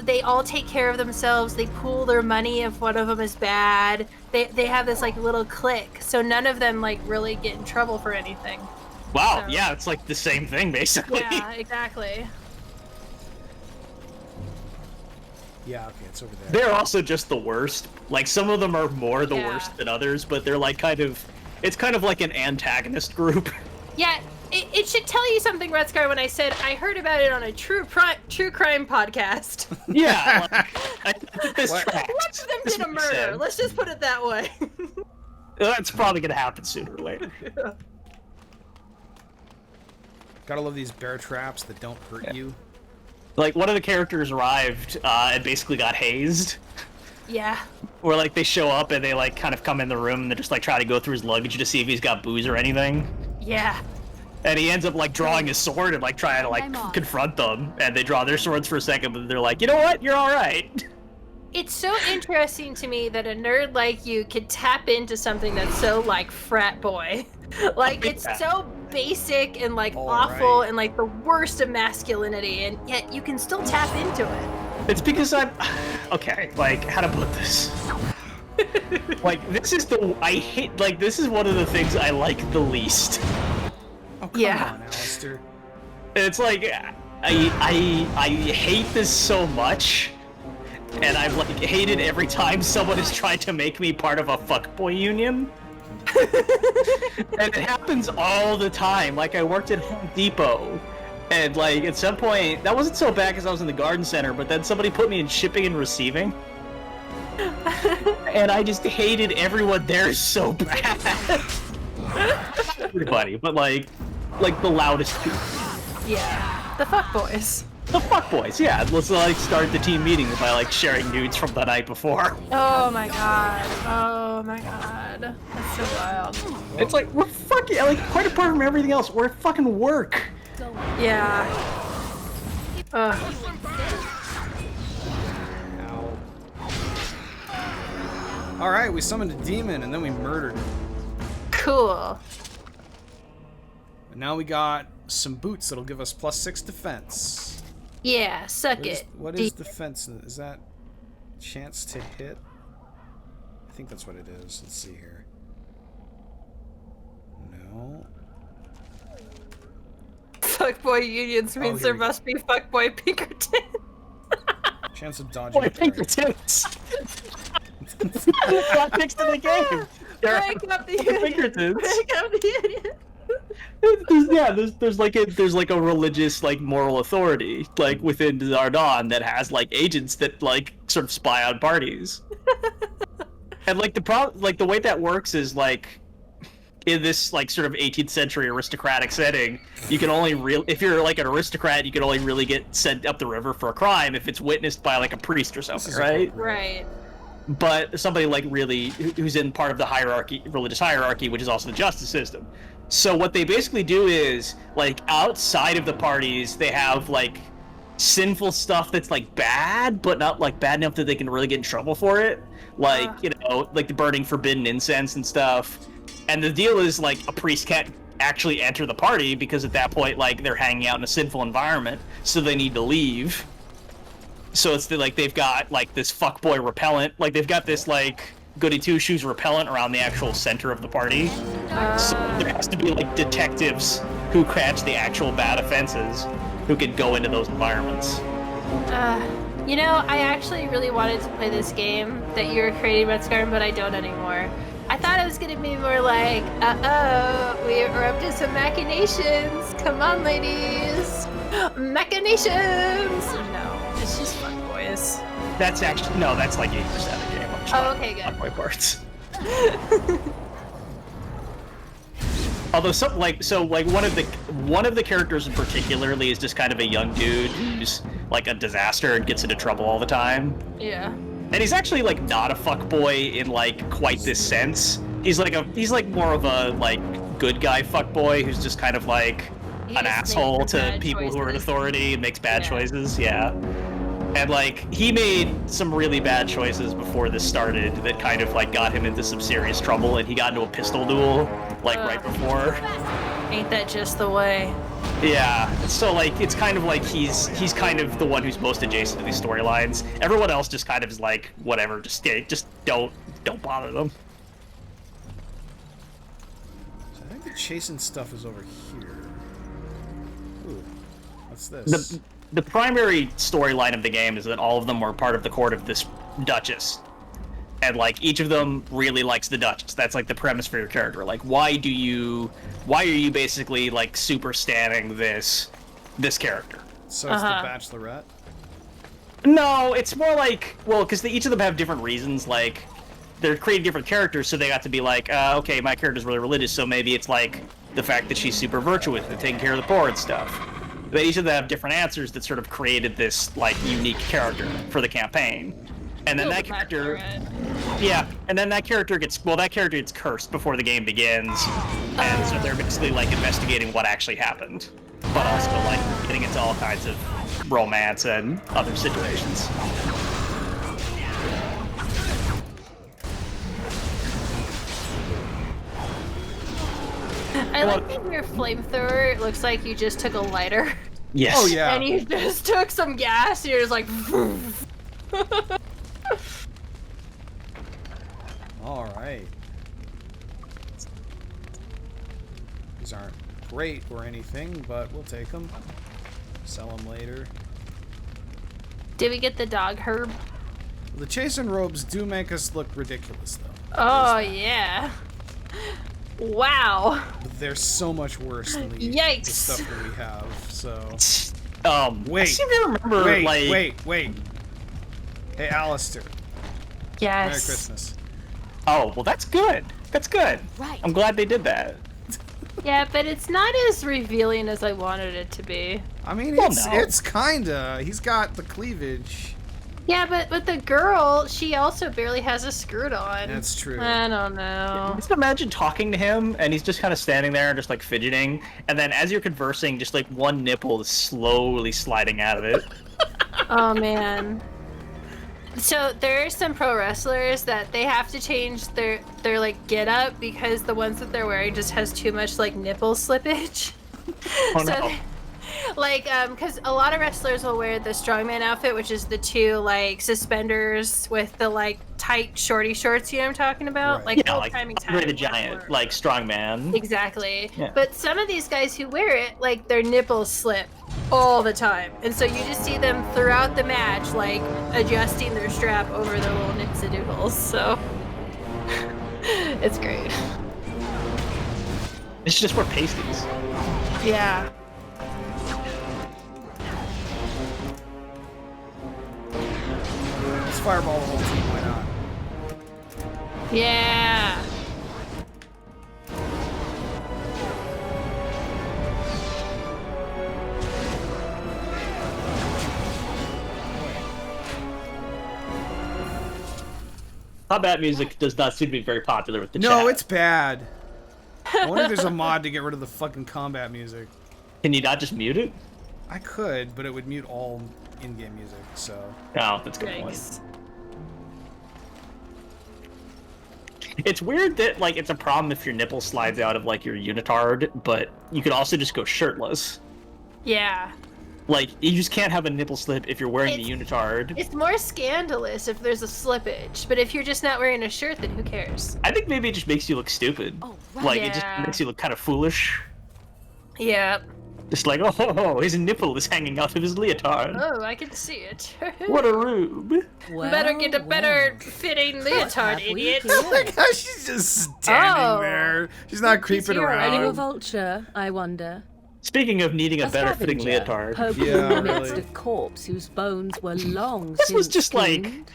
they all take care of themselves. They pool their money if one of them is bad. They have this like little clique, so none of them like really get in trouble for anything. Wow, So- yeah, it's like the same thing basically. Yeah, exactly. Yeah, okay, it's over there. They're also just the worst. Like some of them are more the worst than others, but they're like it's kind of like an antagonist group. Yeah, it should tell you something, Rutskarn, when I said I heard about it on a true crime podcast. Yeah, I think this tracks. One of them did a makes murder. sense. Let's just put it that way. That's probably gonna happen sooner or later. Gotta love these bear traps that don't hurt you. Like one of the characters arrived and basically got hazed. Yeah. Where like they show up and they like kind of come in the room and they just like try to go through his luggage to see if he's got booze or anything. Yeah. And he ends up like drawing his sword and like trying to like confront them, and they draw their swords for a second, but they're like, you know what, you're all right. It's so interesting to me that a nerd like you could tap into something that's so like frat boy. Like it's so basic and like awful and like the worst of masculinity, and yet you can still tap into it. It's because I'm okay. Like how to put this? Like this is this is one of the things I like the least. Oh, come on, Alistair. It's like I hate this so much, and I've like hated every time someone has tried to make me part of a fuckboy union. And it happens all the time. Like I worked at Home Depot, and like at some point that wasn't so bad because I was in the garden center, but then somebody put me in shipping and receiving, and I just hated everyone there so bad. Everybody, but like the loudest people. Yeah. The fuckboys. The fuckboys, yeah. Let's like start the team meeting by like sharing nudes from the night before. Oh my god. Oh my god. That's so wild. It's like we're fucking like quite apart from everything else, we're at fucking work. Yeah. Ugh. Alright, we summoned a demon and then we murdered it. Cool. And now we got some boots that'll give us +6 defense. Yeah, suck What is- it. What is defense? Is that chance to hit? I think that's what it is. Let's see here. No. Fuckboy unions means here there we go. must be fuckboy Pinkerton. Chance of dodging. Boy, Pinkertons. Got next to the game. Break up the union. Pinkertons. Break up the union. There's like a religious like moral authority like within Zardon that has like agents that like sort of spy on parties. And like the way that works is like in this like sort of 18th century aristocratic setting, you can only if you're like an aristocrat, you can only really get sent up the river for a crime if it's witnessed by like a priest or something, right? Right. But somebody like really who's in part of the hierarchy, religious hierarchy, which is also the justice system. So what they basically do is like outside of the parties, they have like sinful stuff that's like bad, but not like bad enough that they can really get in trouble for it. Like, you know, like the burning forbidden incense and stuff. And the deal is like a priest can't actually enter the party because at that point, like, they're hanging out in a sinful environment, so they need to leave. So it's like they've got like this fuckboy repellent, like they've got this like goody two shoes repellent around the actual center of the party. So there has to be like detectives who catch the actual bad offenses who can go into those environments. You know, I actually really wanted to play this game that you were creating, Rutskarn, but I don't anymore. I thought it was going to be more like, we are up to some machinations. Come on, ladies. Machinations! No, it's just fun, boys. That's actually, no, that's like 80% of the game. Oh, okay, good. Fuckboy parts. Although one of the characters in particularly is just kind of a young dude who's like a disaster and gets into trouble all the time. Yeah. And he's actually like not a fuckboy in like quite this sense. He's like more of a like good guy fuckboy who's just kind of like an asshole to people who are in authority and makes bad choices. Yeah. And like he made some really bad choices before this started that kind of like got him into some serious trouble, and he got into a pistol duel like right before. Ain't that just the way? Yeah, so like it's kind of like he's kind of the one who's most adjacent to these storylines. Everyone else just kind of is like whatever, just don't bother them. So I think the chasing stuff is over here. Ooh, what's this? The primary storyline of the game is that all of them are part of the court of this Duchess. And like each of them really likes the Duchess. That's like the premise for your character. Like why are you basically like super standing this character? So it's the Bachelorette? No, it's more like, well, because each of them have different reasons. Like they're creating different characters, so they got to be like, okay, my character's really religious, so maybe it's like the fact that she's super virtuous and taking care of the poor and stuff. But each of them have different answers that sort of created this like unique character for the campaign. And then that character, yeah, and then that character gets cursed before the game begins, and so they're basically like investigating what actually happened, but also like getting into all kinds of romance and other situations. I like that your flamethrower looks like you just took a lighter. Yes. Oh yeah. And you just took some gas, and you're just like. All right. These aren't great or anything, but we'll take them. Sell them later. Did we get the dog herb? The chasing robes do make us look ridiculous, though. Oh yeah. Wow. But they're so much worse than the stuff that we have. So. Wait. I seem to remember. Wait. Hey, Alistair. Yes. Merry Christmas. Oh, well, that's good. That's good. Right. I'm glad they did that. Yeah, but it's not as revealing as I wanted it to be. I mean, Well, it's kinda. He's got the cleavage. Yeah, but the girl, she also barely has a skirt on. That's true. I don't know. Just imagine talking to him, and he's just kind of standing there and just like fidgeting, and then as you're conversing, just like one nipple is slowly sliding out of it. Oh man. So there are some pro wrestlers that they have to change their like get up because the ones that they're wearing just has too much like nipple slippage. Oh no. Like, because a lot of wrestlers will wear the strongman outfit, which is the two like suspenders with the like tight shorty shorts. You know what I'm talking about? Right. Like Yeah, old like timey Andre the Giant, like strongman. Exactly. Yeah. But some of these guys who wear it, like their nipples slip all the time, and so you just see them throughout the match, like adjusting their strap over their little nipsidoodles. So it's great. It's just for pasties. Yeah. Let's fireball the whole team. Why not? Yeah. Combat music does not seem to be very popular with the chat. No, it's bad. I wonder if there's a mod to get rid of the fucking combat music. Can you not just mute it? I could, but it would mute all in-game music, so... Oh, that's a good point. It's weird that, like, it's a problem if your nipple slides out of, like, your unitard, but you could also just go shirtless. Yeah. Like, you just can't have a nipple slip if you're wearing the unitard. It's more scandalous if there's a slippage, but if you're just not wearing a shirt, then who cares? I think maybe it just makes you look stupid. Oh, right. Like, it Yeah. just makes you look kind of foolish. Yeah. Just like, oh, his nipple is hanging out of his leotard. Oh, I can see it. What a rube. Better get a better fitting leotard, idiot. Oh my gosh, she's just standing there. She's not creeping Are you a around. vulture, I wonder? Speaking of needing a better fitting scavenger, leotard. poking in the midst of corpse whose bones were long This was since just like... cleaned.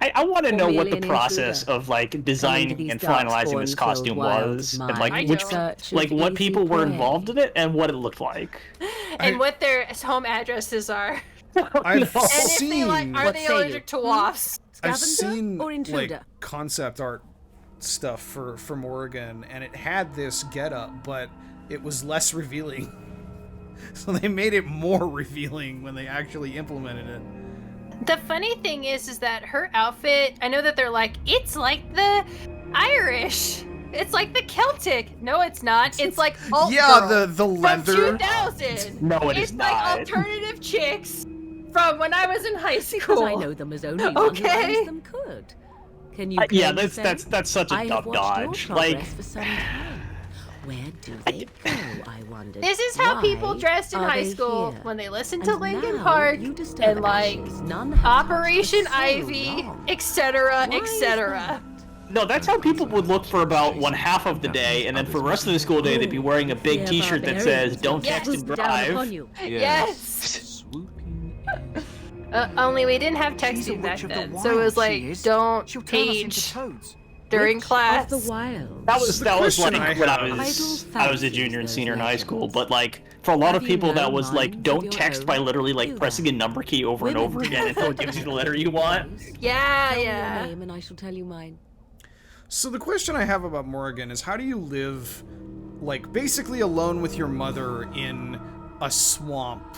I want to Or know what the merely an process intruder. of like designing these and dark finalizing this spawn-filled costume wilds was, of and mine. like which, Search of like what easy people were prey. involved in it and what it looked like. And what their home addresses are. I've And if they seen... like, are they allergic to wasps? I've seen or intruder? like concept art stuff for Morrigan, and it had this getup, but it was less revealing. So they made it more revealing when they actually implemented it. The funny thing is that her outfit, I know that they're like, it's like the Irish. It's like the Celtic. No, it's not. It's like alt Yeah, girl the leather. from 2000. No, it is it's like not. alternative chicks from when I was in high Because school. I know them as only one who Okay. owns them could. Can you Yeah, claim that's the same? such a I dumb have watched your dodge. progress Like, for some time. Where do they go, I wonder? This is how people Why dressed in are high they school here? when they listened to And Linkin now Park you disturb and like ashes none have touched Operation for so Ivy, long. etc., Why is etc. no, that's how people would look for about one half of the day, and then for the rest of the school day, they'd be wearing a big Yeah, T-shirt that barbarians says "Don't Yes. text and Swoop down upon drive." you. Yes. Swooping Only we didn't have She's a texting back witch of the then, so it was wild, like, she is. don't She'll turn us into page toads. during Witch class. of the wild. That was like question when I I have- was Idle a junior and fancies, senior in those high school, legends. but like for a lot of Have you people that known was like minds of don't your text by own? literally like Do pressing that. a number key over and Women over do again until it that. gives you the letter you want. Yeah, Tell me yeah. your name and I shall tell you mine. So the question I have about Morrigan is, how do you live, like, basically alone with your mother in a swamp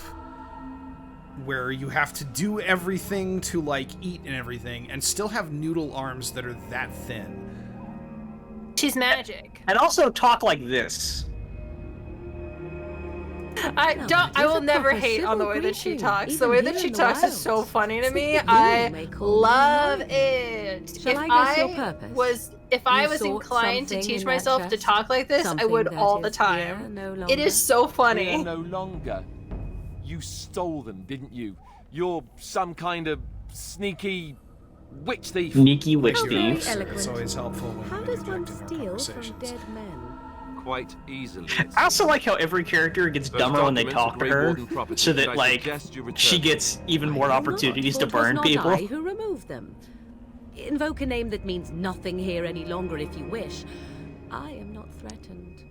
where you have to do everything to, like, eat and everything, and still have noodle arms that are that thin? She's magic. And also talk like this. I will never hate on the way that she talks. The way that she talks is so funny to me. I love it. Shall I guess your purpose? If I You was sought inclined to something teach in that myself to chest? talk like this, I Something would that all the is here time. no It longer? is so Here funny. no longer. You stole them, didn't you? You're some kind of sneaky witch thief. Sneaky witch How very thieves. eloquent. It's always helpful when How we does one interject in our steal from conversations. dead men? Quite easily. I also like how every character gets Those dumber when they documents are talk to Grey her, Warden property, so and that I like suggest you return she them. gets even more I will opportunities not, to for 'twas burn not people. I who removed them. Invoke a name that means nothing here any longer if you wish. I am not threatened.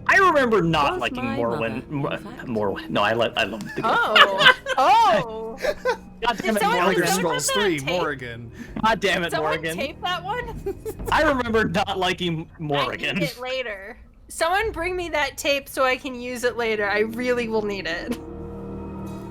I remember not Was liking my Morrowind. mother, in fact. Morrowind. No, I love the game. Oh, oh! God damn it, Did someone- Elder did Morrigan. someone Scrolls put that on 3, tape? Morrigan. God damn it, Someone Morrigan. tape that one? I remember not liking I Morrigan. need it later. Someone bring me that tape so I can use it later. I really will need it.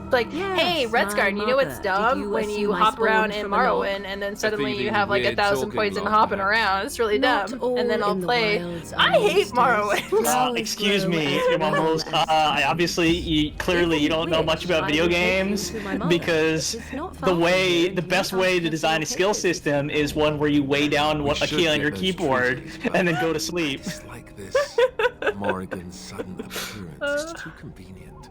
Like, Yes, hey, Rutskarn, my you know what's mother. dumb? Did you when assume you I hop around spawned in from a log? Morrowind and then suddenly you thieving, have like weird 1,000 talking points and log, hopping perhaps. around. It's really Not dumb. all And then I'll in the play. wilds are I hate monsters. Morrowind. Flowers Excuse grow me, as your well mumbles. as I obviously, you don't know much about video games because the best way to design a skill system is one where you weigh down what a key on your keyboard and then go to sleep. It's like this. Morrigan's sudden appearance is too convenient.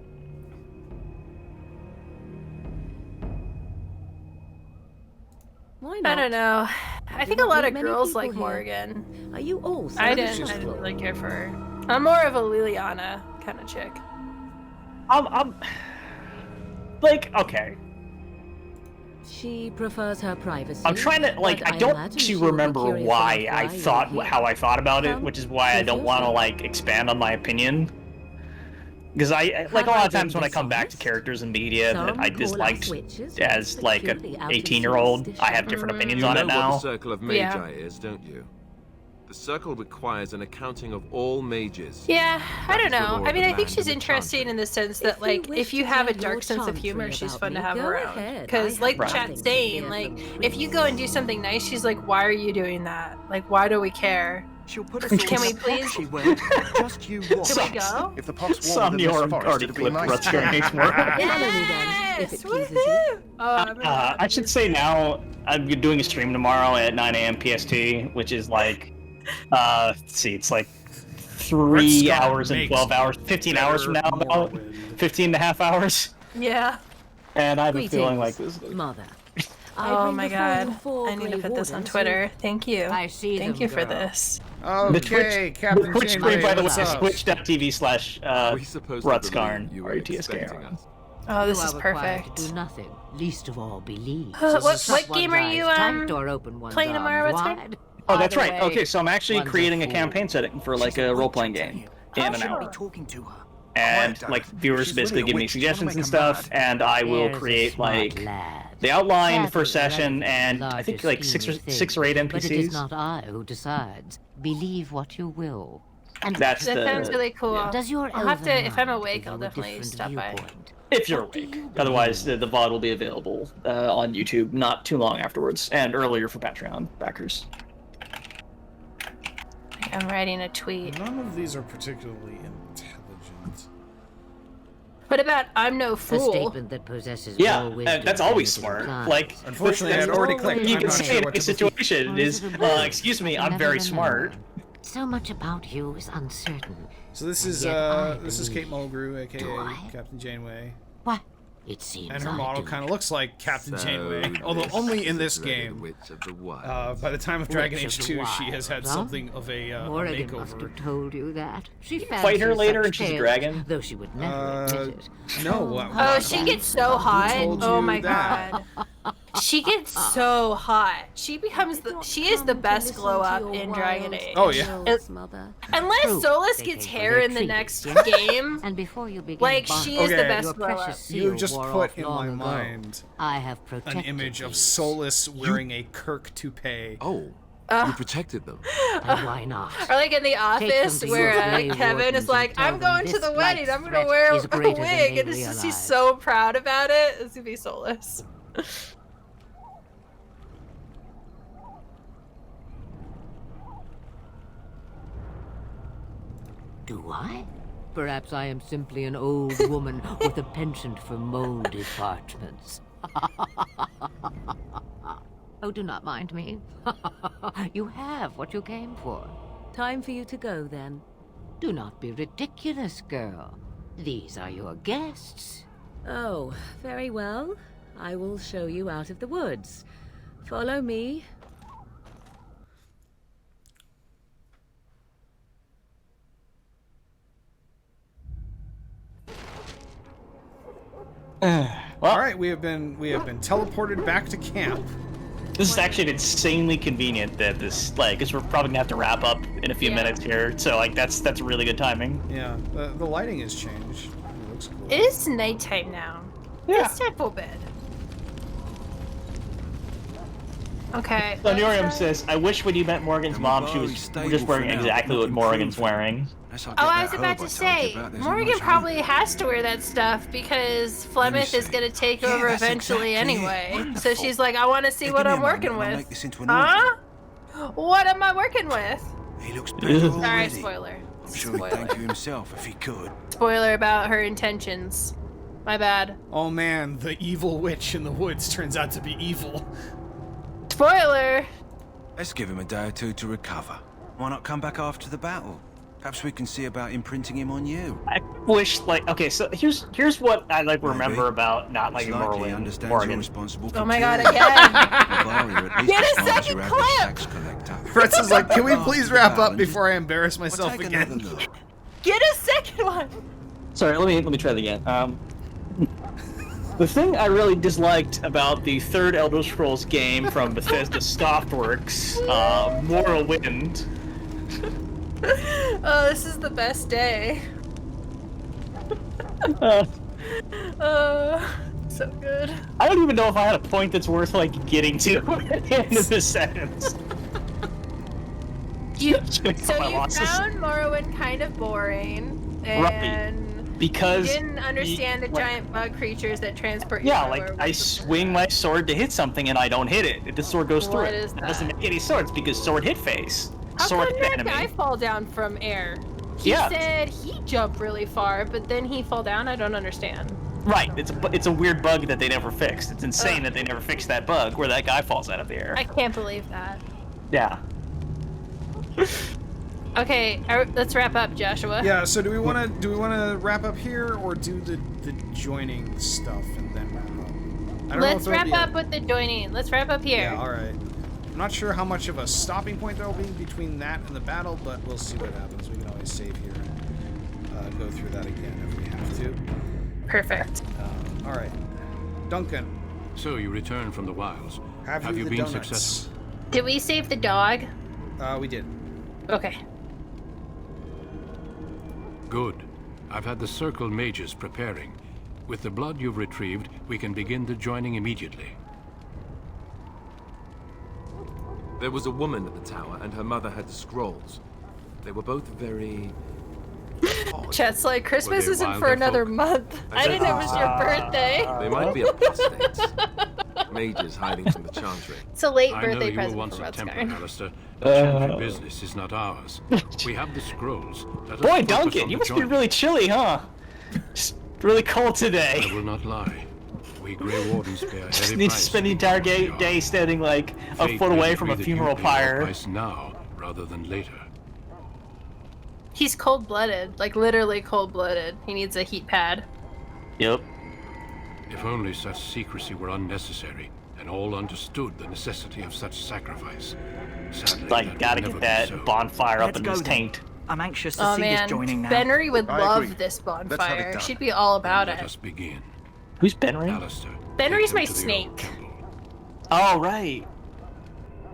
Why not? I don't know. I think a don't lot meet of many girls people like here. Morrigan. Are you all I savage? didn't really care for her. I'm more of a Liliana kind of chick. I'm like, okay. She prefers her privacy. I'm trying to like. but I don't imagine actually she'll be remember curious why enough I why you're thought here. how I thought about it, Come, which is why I prove don't want to yourself. like expand on my opinion. Because I like a lot of times when I come back to characters in media that Some I call us disliked witches, as like an purely out of 18-year-old, I have superstition. different opinions You on know it what now. the Circle of Magi Yeah. is, don't you? The Circle requires an accounting of all mages. Yeah, I don't That is the know. law I of mean, the I think land she's and the interesting in the sense that, like, if you have a dark sense of humor, she's fun to have around. Because, like Chat's saying, like, if you go and do something nice, she's like, why are you doing that? Like, why do we care? She'll put us Can we please? She will. Just you watch. Can we go? If the pox Some warmed in this forest, already it'd be flipped nice. Rutskarn hates Morrowind. Yes! Woohoo! Oh, I should say now, I'm doing a stream tomorrow at 9 a.m. PST, which is like, let's see, it's like 3 hours and 12 hours, 15 hours from now, about 15 and a half hours. Yeah. And I've been feeling like this. Mother. Oh my god. I need to put this on Twitter. Thank you. I see Thank them, you for girl. this. Okay, Captain Twitch Janeway, stream, by the way, what's is up? twitch.tv/Rutskarn, Rutskarn. Oh, this You is are required perfect. to do nothing, least of all believe. What game are you playing tomorrow? What's wide. Oh, that's Either right. way, Okay, so I'm actually one's a creating a fool. campaign setting for like a role-playing game in an hour. Talking to her. And like viewers basically give me suggestions and stuff, and I will There's a create smart like lad. the outline, the Careful, first session, relative and to I think larger like scheme you six or eight think, But it is NPCs. not I who decides. Believe what you will. And That's That sounds really cool. yeah. Does your I'll have to, elven if I'm mind awake, give I'll you a definitely different stop by. viewpoint? If you're awake. Otherwise, the VOD will be available on YouTube not too long afterwards, and earlier for Patreon backers. I'm writing a tweet. None of these are particularly intelligent. What about I'm no A fool? statement that possesses Yeah, more wisdom that's than always it smart. implies. Like, Unfortunately, I'd already clicked. You I'm can not say sure in what any to believe. situation is, excuse me, I'm very smart. So much about you is uncertain. So this is Yet I Kate believe. Mulgrew, aka Do I? Captain Janeway. What? It seems And her I model do. kind of looks like Captain Janeway, although only in this game. By the time of Dragon Witch Age of 2, the she has had Wild, huh? something of a Morrigan must makeover. have told you that. She Fight her fancies later such and she's a tales, dragon? Though she would never admit it. No. Oh, she gets so hot. told Oh you my that? god. She gets so hot. She becomes she is the best glow up in Dragon Age. Oh, yeah. Unless True, Solus they gets came for hair their in the treat, next yes? game. And before you begin Like, she is the Okay. best your glow up. precious seal You just wore put off in long my ago. mind I have an protected image of these. Solus wearing a Kirk toupee. Oh, you protected them. And why not? Or like in the Take office them to where your Grey Kevin Wardens is like, and tell I'm going them to the this wedding. life's I'm gonna threat wear is a greater than wig, they and it's just he's realize. so proud about it. It's gonna be Solus. Do I? Perhaps I am simply an old woman with a penchant for moldy parchments. Oh, do not mind me. You have what you came for. Time for you to go, then. Do not be ridiculous, girl. These are your guests. Oh, very well. I will show you out of the woods. Follow me. All right, we have been teleported back to camp. This is actually insanely convenient that this, like, because we're probably gonna have to wrap up in a few minutes here. So, like, that's really good timing. Yeah, the lighting has changed. It looks cool. It is nighttime now. Yeah. Let's step a bit. Okay. Sonorium says, I wish when you met Morgan's mom, she was just wearing exactly what Morgan's wearing. Oh, I was about to say, Morgan probably has to wear that stuff because Flemeth is going to take over eventually anyway. So she's like, I want to see what I'm working with. Huh? What am I working with? He looks better Sorry, already. spoiler. I'm sure he'd thank you himself if he could. Spoiler about her intentions. My bad. Oh man, the evil witch in the woods turns out to be evil. Spoiler! Let's give him a day or two to recover. Why not come back after the battle? Perhaps we can see about imprinting him on you. I wish, like, okay, so here's what I like remember about not liking Likely Morrowind. understands Morgan. you're responsible for Oh my god, killing. again! Get a second clip! Fritz is like, can we please wrap up before I embarrass myself again? Get a second one! Sorry, let me try that again. The thing I really disliked about the third Elder Scrolls game from Bethesda Softworks, Morrowind. Oh, this is the best day. So good. I don't even know if I had a point that's worth, like, getting to at the end of this sentence. So you found Morrowind kind of boring, and because you didn't understand the giant bug creatures that transport you. Yeah, like I swing my sword to hit something and I don't hit it. The sword goes through What it. is That doesn't make any sense because sword hit face. How Sword come hit that enemy. guy fall down from air? He said he jumped really far, but then he fall down. I don't understand. Right, it's a weird bug that they never fixed. It's insane that they never fixed that bug where that guy falls out of the air. I can't believe that. Yeah. Okay, let's wrap up, Joshua. Yeah. So do we want to wrap up here or do the joining stuff and then wrap up? I don't Let's know if wrap up with the joining. Let's wrap up here. Yeah. All right. I'm not sure how much of a stopping point there will be between that and the battle, but we'll see what happens. We can always save here and go through that again if we have to. Perfect. All right, Duncan. So you returned from the wilds. Have you been successful? Did we save the dog? We did. Okay. Good. I've had the Circle mages preparing. With the blood you've retrieved, we can begin the joining immediately. There was a woman at the tower, and her mother had scrolls. They were both very... Chet's like, Christmas isn't for another month. I didn't know it was your birthday. They might be apostates. Mages hiding from the chantry. It's a late I birthday know you were present once for a Templar, Rutskarn. Alistair. The chantry business is not ours. We have the scrolls. Let us Boy, focus Duncan, on you the must be joining. really chilly, huh? Just really cold today. I will not lie. We Grey Wardens pay a heavy Just need to price spend the entire day standing like a Fate foot may away from a agree that you funeral pay your pyre. price now rather than later. He's cold-blooded, like literally cold-blooded. He needs a heat pad. Yep. If only such secrecy were unnecessary, and all understood the necessity of such sacrifice. Sadly, Like, that gotta will get never that be so. bonfire up Let's in go his then. taint. I'm anxious to Oh see man, this joining now. Benry would I love agree. this Let's have it bonfire. done. She'd be all about Let it. us begin. Who's Benry? Alistair, Benry's take my them to the snake. old temple. Oh, right.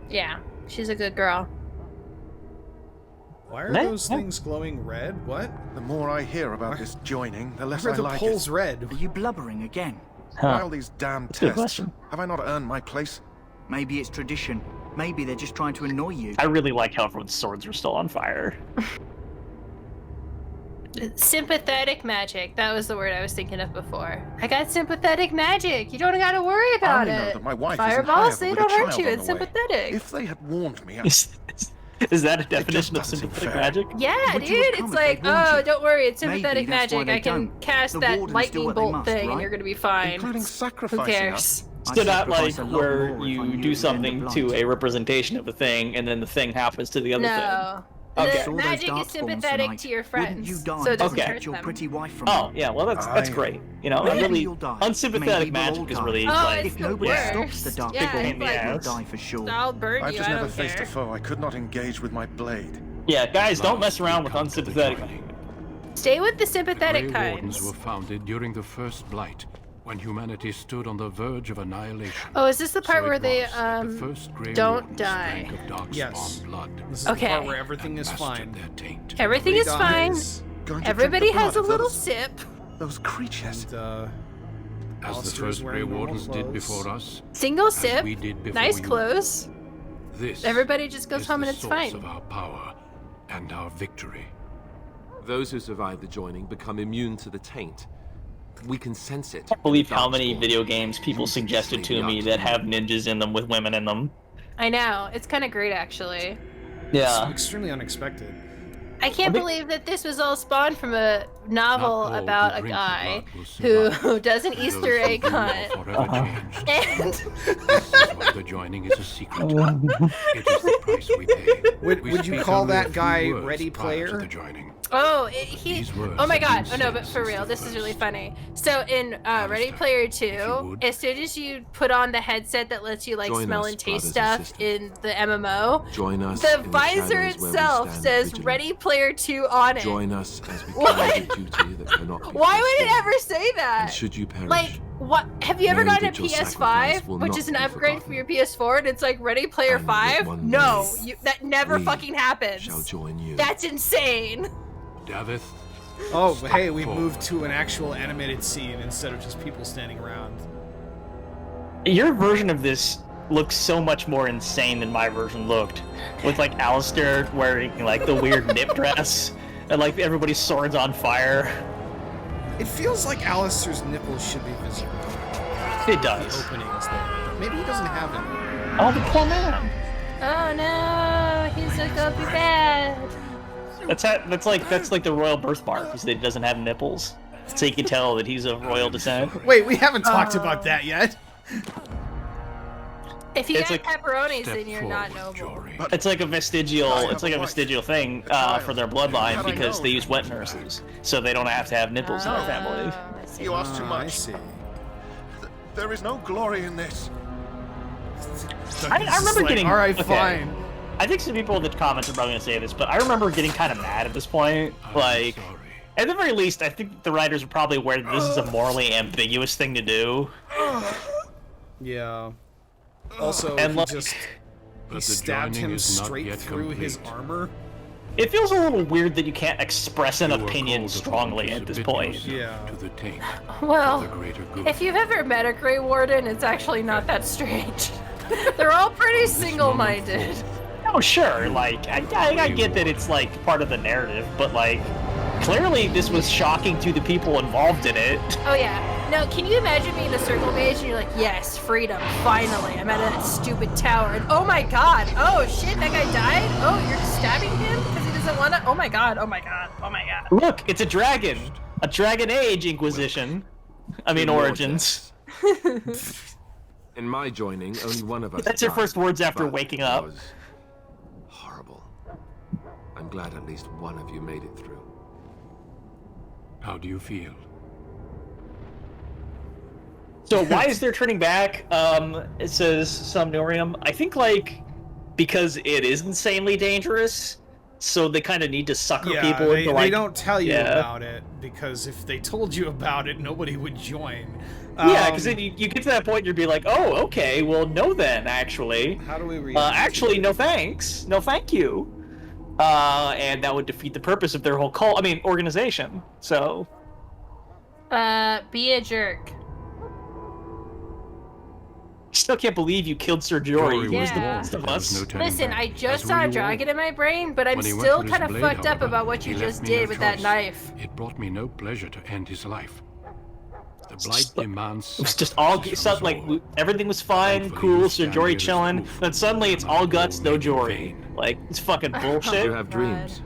Yeah, she's a good girl. Why are those things glowing red? What? The more I hear about this joining, the less Why I are the like poles it. red? Are you blubbering again? Why all these damn That's a good tests? question. Have I not earned my place? Maybe it's tradition. Maybe they're just trying to annoy you. I really like how everyone's swords are still on fire. Sympathetic magic. That was the word I was thinking of before. I got sympathetic magic. You don't gotta worry I about only know it. that my wife is in Fireballs, Higher they with don't a hurt child you. on It's the way. sympathetic. If they had warned me, Is that a definition of doesn't seem sympathetic fair. magic? Yeah, Would dude. you have come It's if like, they'd warned oh, you? don't worry. It's Maybe sympathetic that's why magic. they I can don't. cast The that wardens do lightning what they bolt must, thing, and right? you're gonna be fine. including Who sacrificing cares? us. So not like sacrifice a lot where more if I you knew do the something end of to life. a representation of a thing, and then the thing happens to the other thing. No. Okay. The All those magic is darkspawns sympathetic tonight. to your Wouldn't friends, you die so it to doesn't protect hurt your them. pretty wife from Oh me? yeah, well that's great. You know, I Maybe really you'll die. unsympathetic Maybe we'll magic all is die. really Oh, like it's If the nobody worst. stops the dark Yeah, pain, it's like, you'll die for sure. I'll burn I've you. just I never don't faced care. a foe I could not engage with my blade. yeah, guys, don't Last mess around we with come to the unsympathetic. joining. Stay with the The sympathetic Grey Wardens kinds. were founded during the First Blight, when humanity stood on the verge of annihilation. Oh, is this the part So where it they was that the first Grey don't Wardens die? drank of darkspawn Yes. blood. This is the Okay. part where everything and is mastered fine. their taint. Everything is fine. Dies, Going to Everybody drink the has a blood of little those- sip. Those creatures. And, As the Alistair's first Grey wearing normal Wardens did clothes. before us, Single as sip. we did before Nice you. clothes. This Everybody just goes is home the and it's source fine. of our power and our victory. Those who survive the joining become immune to the taint. We can sense it. I can't believe how Darkspawn. many video games people suggested to me that have ninjas in them with women in them. I know. It's kind of great, actually. Yeah. It's extremely unexpected. I can't believe that this was all spawned from a novel Not all about who a drink the guy blood will who does an Those Easter who egg do are hunt. forever changed. And This is why the joining is a secret. It is the price we pay. Would We you speak call only a that few guy words Ready prior to Player? the joining. oh, These words oh my have god. been Oh no, said but for since real, the this is really first. funny. So in Ready Player 2, as soon as you put on the headset that lets you like Join smell us, and taste brothers and stuff in the MMO, Join us the in the visor shadows where we itself stand says vigilant. Ready Player 2 on it. Join us as we What? carry the duty that cannot be Why would it postponed. ever say that? And should you perish, Like, what? Have you ever know gotten a that your PS5, sacrifice will which not is an be upgrade for forgotten. your PS4, and it's like Ready Player And 5? one No, day, that never we fucking happens. shall join you. That's insane. Davith. Oh, hey, we moved to an actual animated scene instead of just people standing around. Your version of this looks so much more insane than my version looked. With like Alistair wearing like the weird nip dress and like everybody's swords on fire. It feels like Alistair's nipples should be visible. It does. The opening is there. But maybe he doesn't have them. Oh, the poor man. Oh no, he's gonna be bad. That's like the royal birthmark, is that he doesn't have nipples. So you can tell that he's of royal descent. Wait, we haven't talked about that yet. If you It's got like- pepperonis, then you're not noble. It's like a vestigial thing for their bloodline because they use wet nurses, so they don't have to have nipples in their family. You ask too much. I see. There is no glory in this. I remember getting. All right, okay. fine. I think some people in the comments are probably gonna say this, but I remember getting kind of mad at this point. Like, at the very least, I think the writers are probably aware that this is a morally ambiguous thing to do. Yeah. Also, And he like, just But the stabbed joining him is not straight yet through his complete. armor. it feels a little weird that you can't express an You are opinion called upon strongly to at this submit point. yourself Yeah. To the taint. Well, For the greater good. if you've ever met a Grey Warden, it's actually not that strange. They're all pretty single-minded. Oh, sure, like, I get that it's, like, part of the narrative, but, like, clearly this was shocking to the people involved in it. Oh yeah. No, can you imagine being a circle mage and you're like, yes, freedom, finally. I'm out of that stupid tower. And oh my god, oh shit, that guy died? Oh, you're stabbing him because he doesn't want to? Oh my god, oh my god, oh my god. Look, it's a dragon. A Dragon Age Inquisition. I mean, Origins. In my joining, only one of us. That's your died, first words after but waking it up. was horrible. I'm glad at least one of you made it through. How do you feel? So why is there turning back? It says Somnorium. I think, like, because it is insanely dangerous, so they kind of need to sucker people they, into, like... they don't tell you yeah. about it, because if they told you about it, nobody would join. Yeah, because then you get to that point, you'd be like, oh, okay, well, no then, actually. How do we react? Actually, no thanks. No thank you. And that would defeat the purpose of their whole organization, so... Be a jerk. Still can't believe you killed Sir Jory. He was the Yeah. best of us. Listen, I just saw a dragon in my brain, but I'm When he went still for his kind of blade, fucked up however, about what he you left just me no did with that choice. knife. It brought me no pleasure to end his life. The blight demands. It was just all everything was fine, cool, Sir Jory chilling. Then suddenly it's all guts, no Jory. Like, it's fucking bullshit. You have dreams.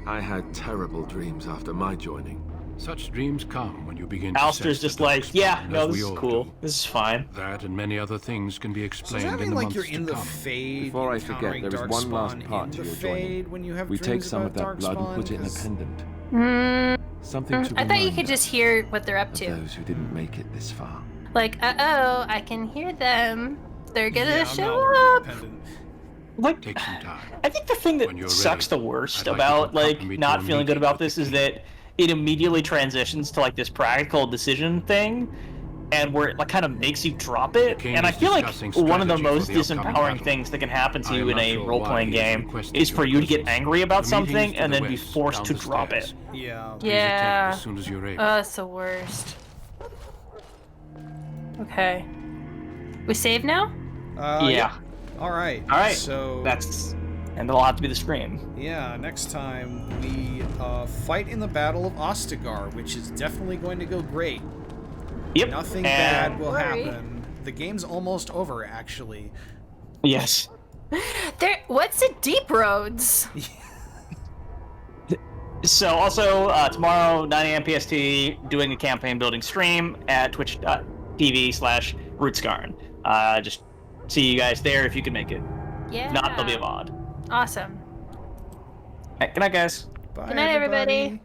I had terrible dreams after my joining. Such dreams come when you begin to Alistair's sense just the like, darkspawn, yeah, as no, this we is all cool. do. This is fine. That and many other things can be So explained does that in mean the like months you're to in the come. Fade, Before I forget, encountering there is one last Darkspawn part in to the your Fade joining. when you have We dreams take some of about that blood and Darkspawn? put it in a 'Cause- pendant. I Something to thought you remind could just hear what they're up of to. those who didn't make it this far. Like, uh-oh, I can hear them. They're gonna Yeah, I'm show not wearing a up. pendant. Like, Take some time. I think the thing that When you're sucks ready, the worst I'd like to about, accompany me to not a feeling good meeting about with this the is king. that it immediately transitions to, like, this practical decision thing, and where it, like, kind of makes you drop it. king And I is feel like discussing one of the strategy most for the upcoming disempowering battle. things that can happen to I you am in not a sure role-playing why he has game requested is for you to get presence. angry about The meeting something is to and the then be west, forced down to the drop stairs. it. Yeah. Please attend Yeah. as soon as you're able. Oh, that's the worst. Okay. We save now? Yeah. All right. All right. So and it'll have to be the scream. yeah, next time we fight in the Battle of Ostagar, which is definitely going to go great. Yep. Nothing And- bad will Worry. happen. The game's almost over, actually. Yes. What's at Deep Roads? So also tomorrow 9 a.m. PST doing a campaign building stream at twitch.tv/Rutskarn. Just see you guys there if you can make it. Yeah. If not, there'll be a VOD. Awesome. Good night, guys. Bye, Good night, everybody.